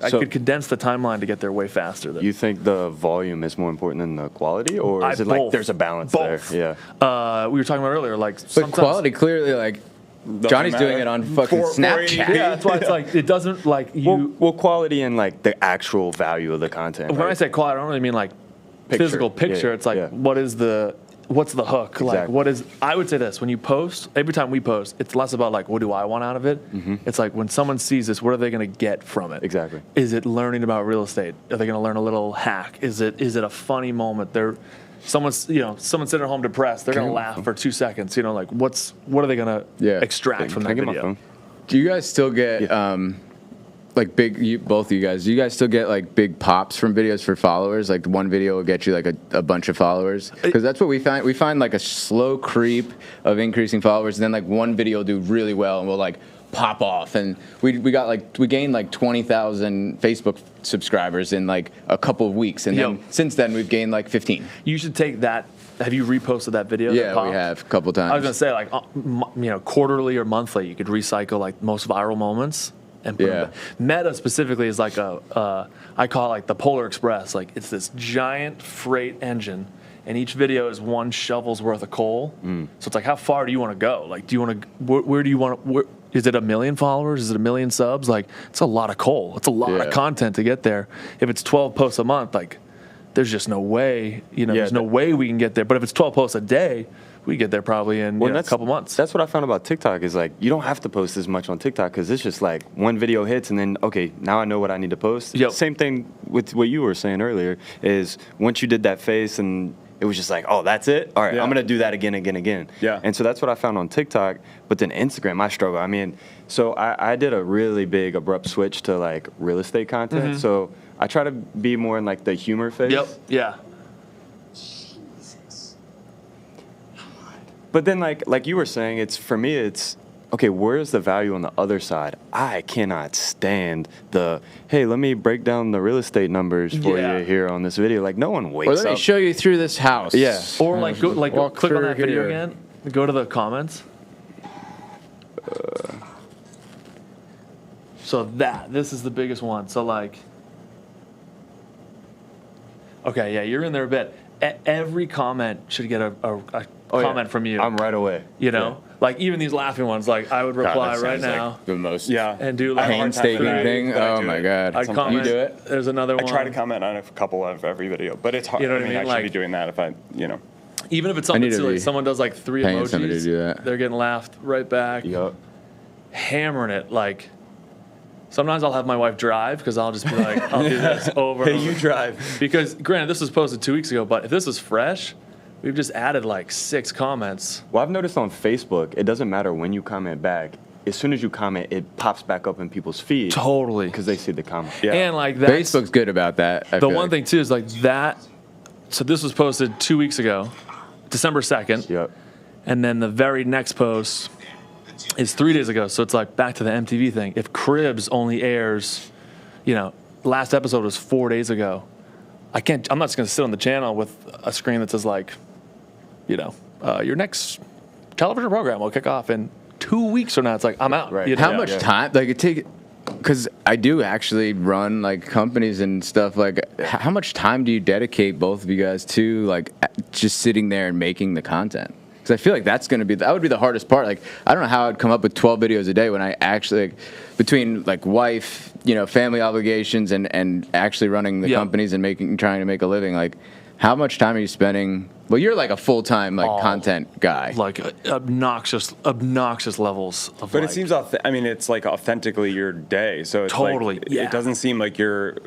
I could condense the timeline to get there way faster.
You think the volume is more important than the quality, or is it
both.
like there's a balance there?
Yeah. We were talking about earlier, like
but quality clearly, like Johnny's doing it on fucking Snapchat.
Yeah, that's why it's like it doesn't like you.
Well, quality and like the actual value of the content.
When I say quality, I don't really mean like physical picture. It's like what's the hook?
Exactly.
Like what is? I would say this: when you post, every time we post, it's less about like what do I want out of it. It's like when someone sees this, what are they going to get from it?
Exactly.
Is it learning about real estate? Are they going to learn a little hack? Is it a funny moment? Someone's sitting at home depressed. They're going to laugh for 2 seconds. Like what are they going to extract from that video?
Do you guys still get like both of you guys, do you guys still get like big pops from videos for followers? Like one video will get you like a bunch of followers? Because that's what we find. We find like a slow creep of increasing followers, and then like one video will do really well and we'll like pop off. And we gained like 20,000 Facebook subscribers in like a couple of weeks, and then since then we've gained like 15.
You should take that. Have you reposted that video?
Yeah, we have a couple times.
I was gonna say like quarterly or monthly, you could recycle like most viral moments. And Meta specifically is like I call it like the Polar Express. Like it's this giant freight engine, and each video is one shovel's worth of coal. So it's like, how far do you want to go? Like, do you want to? Where do you want to? Is it 1 million followers? Is it 1 million subs? Like, it's a lot of coal. It's a lot of content to get there. If it's 12 posts a month, like, there's just no way. There's no way we can get there. But if it's 12 posts a day, we get there probably in a couple months.
That's what I found about TikTok is like you don't have to post as much on TikTok because it's just like one video hits and then, okay, now I know what I need to post. Same thing with what you were saying earlier is once you did that face and it was just like, oh, that's it? All right, I'm going to do that again.
Yeah.
And so that's what I found on TikTok. But then Instagram, I struggle. I mean, so I did a really big abrupt switch to like real estate content. So I try to be more in like the humor phase.
Yeah.
But then, like you were saying, for me, it's okay. Where's the value on the other side? I cannot stand hey, let me break down the real estate numbers for you here on this video. Like no one wakes up.
Or let me show you through this house.
Yeah.
Or go click on that video again. Go to the comments. So this is the biggest one. So like, okay, yeah, you're in there a bit. Every comment should get a comment from you.
I'm right away.
Like even these laughing ones, like I would reply right now.
Like the most
and do like
painstaking thing. Oh my god!
I comment.
You do it.
There's another one.
I try to comment on a couple of every video, but it's hard.
You know what I mean?
I
Like,
should be doing that if I.
Even if it's something silly, someone does like 3 emojis,
somebody to do that.
They're getting laughed right back.
Yep.
Hammering it like. Sometimes I'll have my wife drive because I'll just be like, I'll do this over.
Hey, you drive.
Because granted, this was posted 2 weeks ago, but if this was fresh, we've just added like 6 comments.
Well, I've noticed on Facebook, it doesn't matter when you comment back. As soon as you comment, it pops back up in people's feed.
Totally.
Because they see the comment.
Yeah. And like that.
Facebook's good about that.
The one thing too is like that. So this was posted 2 weeks ago, December 2nd.
Yep.
And then the very next post is 3 days ago. So it's like back to the MTV thing. If Cribs only airs, last episode was 4 days ago. I'm not just going to sit on the channel with a screen that says like, your next television program will kick off in 2 weeks from now. It's like, I'm out.
Right.
How much time? Like it take? Because I do actually run like companies and stuff. Like, how much time do you dedicate, both of you guys, to like just sitting there and making the content? Because I feel like that would be the hardest part. Like, I don't know how I'd come up with 12 videos a day when I actually, between like wife, family obligations and actually running the companies and trying to make a living. Like, how much time are you spending? Well, you're like a full-time content guy.
Like obnoxious levels of.
But it seems it's like authentically your day. So it's
totally.
Like, it doesn't seem like you're.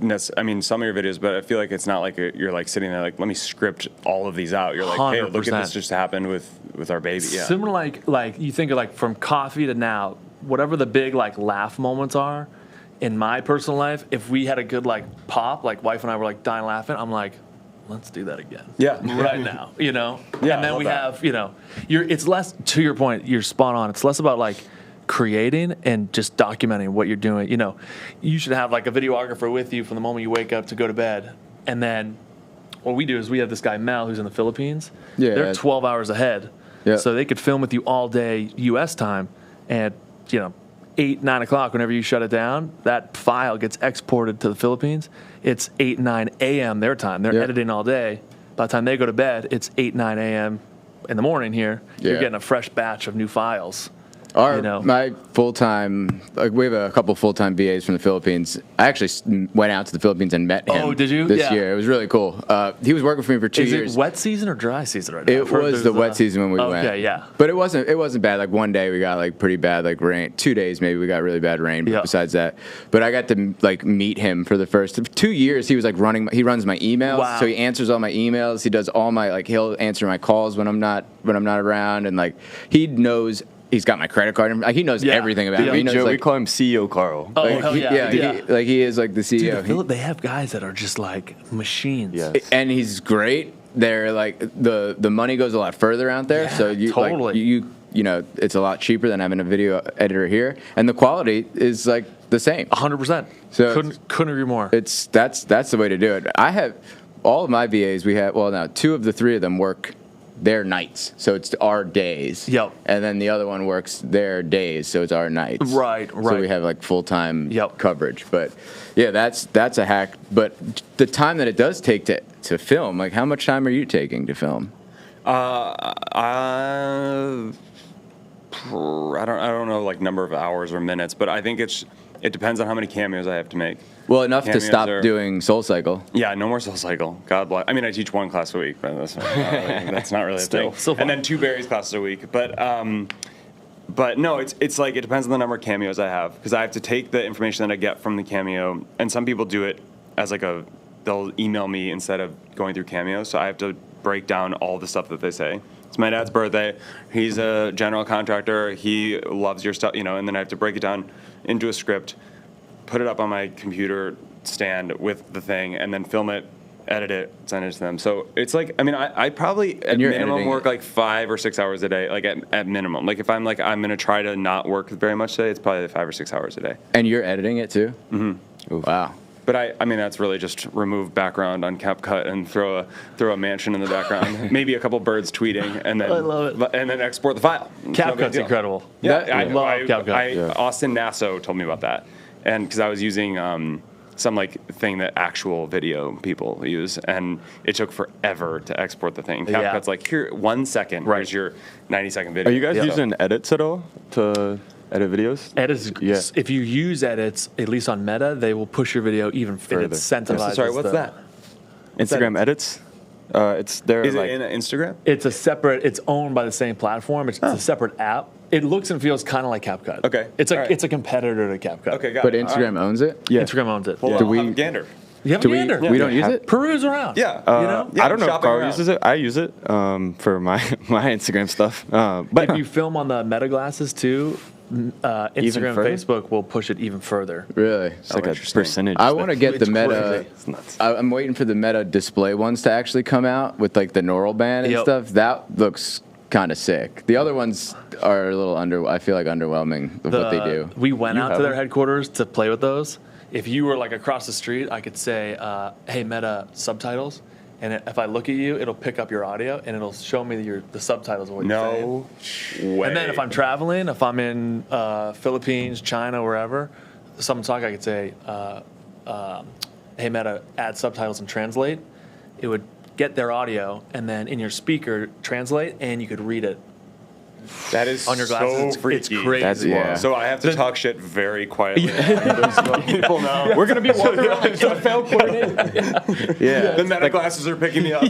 Some of your videos, but I feel like it's not like you're like sitting there like, let me script all of these out. You're like, 100%. Hey, look at this just happened with our baby. Yeah.
Similar like you think of like from coffee to now, whatever the big like laugh moments are. In my personal life, if we had a good like pop, like wife and I were like dying laughing, I'm like, let's do that again.
Yeah.
Right now, Yeah. And then we
that.
have, it's less, to your point, you're spot on. It's less about like creating and just documenting what you're doing. You should have like a videographer with you from the moment you wake up to go to bed. And then what we do is we have this guy, Mel, who's in the Philippines.
Yeah.
They're 12 hours ahead.
Yeah.
So they could film with you all day U.S. time. And, 8, 9 o'clock, whenever you shut it down, that file gets exported to the Philippines. It's 8, 9 a.m. their time. They're editing all day. By the time they go to bed, it's 8, 9 a.m. in the morning here. You're getting a fresh batch of new files.
My full-time, we have a couple full-time VAs from the Philippines. I actually went out to the Philippines and met him.
Oh, did you?
This year. It was really cool. He was working for me for 2 years.
Is it wet season or dry season right now?
It was the wet season when we went.
Okay, yeah.
But it wasn't bad. Like one day we got like pretty bad like rain. 2 days maybe we got really bad rain. But besides that, but I got to like meet him for the first 2 years. He was like he runs my emails.
Wow.
So he answers all my emails. He does all my he'll answer my calls when I'm not around, and like he knows he's got my credit card. Like he knows everything about me. He knows,
Joe,
like,
we call him CEO Carl.
Oh,
like,
hell yeah.
He is like the CEO.
Dude, they have guys that are just like machines.
Yes.
And he's great. They're like the money goes a lot further out there.
Yeah,
So you
totally.
like you know, it's a lot cheaper than having a video editor here, and the quality is like the same.
100%.
So
couldn't agree more.
That's the way to do it. I have all of my VAs. We have two of the three of them work their nights, so it's our days.
Yep.
And then the other one works their days, so it's our nights.
Right.
So we have like full-time
Yep.
coverage. But yeah, that's a hack. But the time that it does take to film, like how much time are you taking to film?
I don't know like number of hours or minutes, but I think it depends on how many cameos I have to make.
Well, enough to
Cameos
stop
are-
doing Soul Cycle.
Yeah, no more Soul Cycle. God bless. I mean, I teach one class a week, but that's not really a
Still
thing.
fun.
And then 2 berries classes a week. But no, it's like it depends on the number of cameos I have, because I have to take the information that I get from the cameo, and some people do it as like they'll email me instead of going through cameos, so I have to break down all the stuff that they say. It's my dad's birthday. He's a general contractor. He loves your stuff, and then I have to break it down into a script, put it up on my computer stand with the thing, and then film it, edit it, send it to them. So it's like, I mean, I probably at
you're
minimum
editing
work
it.
like 5 or 6 hours a day, like at minimum. Like if I'm like, I'm going to try to not work very much today, it's probably 5 or 6 hours a day.
And you're editing it too? Mm-hmm. Wow.
But I mean, that's really just remove background on CapCut and throw a mansion in the background, maybe a couple birds tweeting, and then
I love it.
and then export the file. It's no big
CapCut's
deal.
incredible.
Yeah,
I love CapCut.
Austin Nasso told me about that, and because I was using some like thing that actual video people use, and it took forever to export the thing.
Yeah.
CapCut's like, here, 1 second,
Right.
here's your 90-second video.
Are you guys
So-
using edits at all to edit videos?
Edits.
Yeah.
If you use edits, at least on Meta, they will push your video even further. It incentivizes.
Sorry, what's that?
Instagram edits? It's there.
Is
like,
it in Instagram?
It's a separate. It's owned by the same platform. It's a separate app. It looks and feels kind of like CapCut.
Okay.
It's a
All right.
it's a competitor to CapCut.
Okay, got
But
it.
Instagram owns it?
Yeah.
Instagram owns it.
Well,
Do
I'll
we-
have a gander.
You have
Do
a
we?
gander.
We don't use it?
Peruse around.
Yeah.
Yeah,
I don't know if
shopping
Carl
around.
uses it. I use it for my Instagram stuff. But
If you film on the Meta glasses too, Instagram,
further?
Facebook will push it even further.
Really?
it's like a
interesting.
percentage.
I want to get the
It's
Meta.
crazy.
It's nuts.
I'm waiting for the Meta display ones to actually come out with like the neural band and
Yep.
stuff. That looks kind of sick. The other ones are a little I feel like underwhelming of what they do.
We went
You
out
have
to their
them?
headquarters to play with those. If you were like across the street, I could say, "Hey, Meta subtitles," and if I look at you, it'll pick up your audio and it'll show me the subtitles of what you're saying.
No way.
And then if I'm traveling, if I'm in Philippines, China, wherever, some talk, I could say, "Hey, Meta, add subtitles and translate." It would get their audio, and then in your speaker, translate, and you could read it
That is
on your glasses.
so
It's
freaky.
crazy.
That's
Yeah.
wild.
So I have to talk shit very quietly. People know.
We're gonna be walking around like
Yeah.
The Meta glasses are picking me up.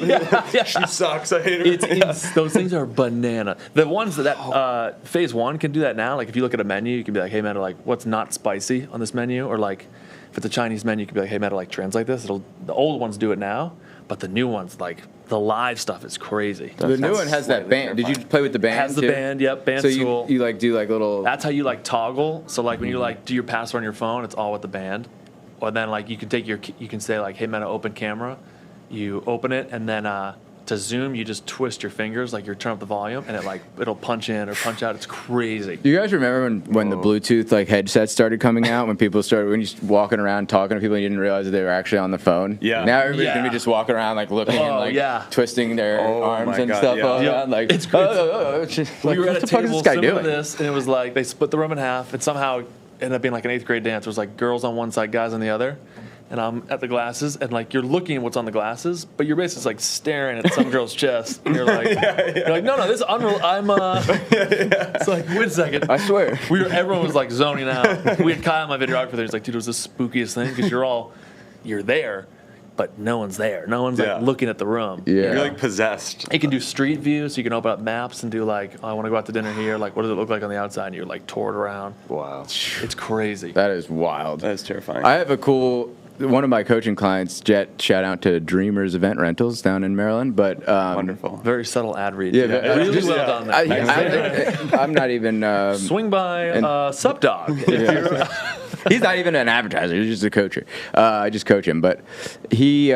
She sucks. I hate her.
Those things are banana. The ones that Phase 1 can do that now. Like if you look at a menu, you can be like, "Hey, Meta, like what's not spicy on this menu?" Or like if it's a Chinese menu, you can be like, "Hey, Meta, like translate this." The old ones do it now, but the new ones, like the live stuff, is crazy.
The new one has that band. Did you play with the band?
Has the
too?
band, yep, band's
So
cool.
you like do like little.
That's how you like toggle. So like when you like do your password on your phone, it's all with the band. Or then like you can say like, "Hey, Meta, open camera." You open it, and then to zoom, you just twist your fingers, like you turn up the volume, and it'll punch in or punch out. It's crazy.
Do you guys remember when the Bluetooth like headsets started coming out? When people started, when you just walking around talking to people and you didn't realize that they were actually on the phone.
Yeah.
Now everybody's
Yeah.
gonna be just walking around like looking and
Oh,
like
yeah.
twisting their
Oh,
arms
my
and
God,
stuff
yeah.
all
Yep.
around. Like
It's crazy.
it's just like,
We were
what
at
the
a
fuck is
table
this guy
similar
doing?
to this, and it was like they split the room in half. It somehow ended up being like an 8th grade dance. It was like girls on one side, guys on the other. And I'm at the glasses, and like you're looking at what's on the glasses, but you're basically like staring at some girl's chest, and you're like, no, this is unreal. It's like, wait a second.
I swear.
Everyone was like zoning out. We had Kyle, my videographer, there. He's like, dude, it was the spookiest thing because you're there, but no one's there. No one's
Yeah.
like looking at the room.
Yeah.
You're like possessed.
It can do street view, so you can open up maps and do like, I want to go out to dinner here. Like, what does it look like on the outside? And you're like, tour it around.
Wow.
It's crazy.
That is wild.
That is terrifying.
I have a cool one of my coaching clients, Jet, shout out to Dreamers Event Rentals down in Maryland. But
Wonderful.
Very subtle ad read.
Yeah,
really well done there.
I'm not even
Swing by Sup Dog.
He's not even an advertiser. He's just a coacher. I just coach him, but he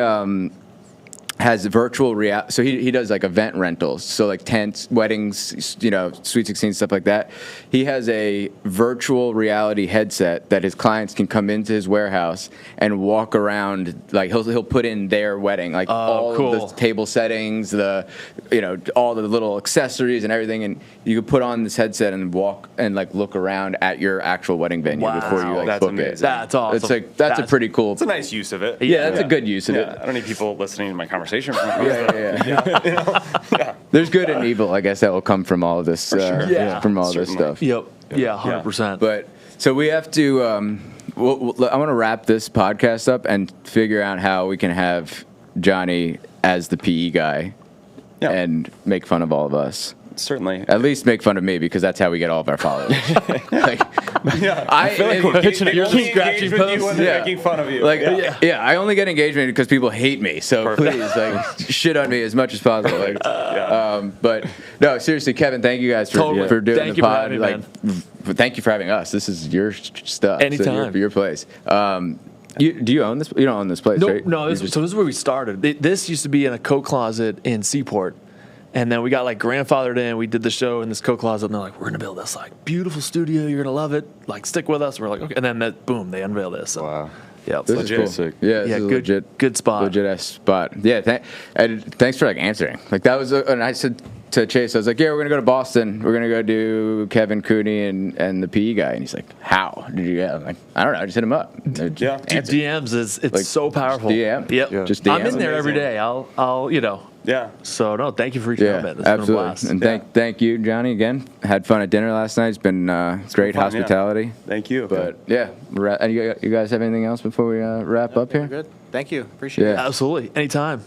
has virtual reality. So he does like event rentals, so like tents, weddings, Sweet 16, stuff like that. He has a virtual reality headset that his clients can come into his warehouse and walk around. Like he'll put in their wedding, like all
cool.
the table settings, all the little accessories and everything, and you can put on this headset and walk and like look around at your actual wedding venue before you like
that's
book
amazing.
it.
That's awesome.
It's like that's a pretty cool.
It's a nice use of it.
Yeah, that's a good use of it.
I don't need people listening to my conversation.
Yeah. There's good and evil, I guess, that will come from all of this. From all this stuff.
Yep. Yeah, 100%.
But so we have to. I want to wrap this podcast up and figure out how we can have Johnny as the PE guy, and make fun of all of us.
Certainly.
At least make fun of me, because that's how we get all of our followers.
I feel like we're pitching at your scratching post. Making fun of you.
I only get engagement because people hate me. So please, shit on me as much as possible. But no, seriously, Kevin, thank you guys for doing the pod. Thank you for having us. This is your stuff.
Anytime.
Your place. Do you own this? You don't own this place, right?
No. So this is where we started. This used to be in a coat closet in Seaport. And then we got grandfathered in. We did the show in this coat closet, and they're like, "We're gonna build this beautiful studio. You're gonna love it. Stick with us." We're like, "Okay." And then boom, they unveiled this. So,
wow.
Yeah,
this is cool.
Sick.
Yeah,
good spot.
Legit ass spot. Yeah, and thanks for answering. That was, and I said to Chase, I was like, "Yeah, we're gonna go to Boston. We're gonna go do Kevin Cooney and the PE guy." And he's like, "How did you get?" I'm like, "I don't know. I just hit him up."
Dude, DMs it's so powerful.
DM.
Yep.
Yeah. Just DM.
I'm in there every day. I'll
Yeah.
So no, thank you for reaching out, man. This has been a blast.
And thank you, Johnny, again. Had fun at dinner last night. It's been great hospitality.
Yeah. Thank you.
But and you guys have anything else before we wrap up here?
Good. Thank you. Appreciate it.
Absolutely. Anytime.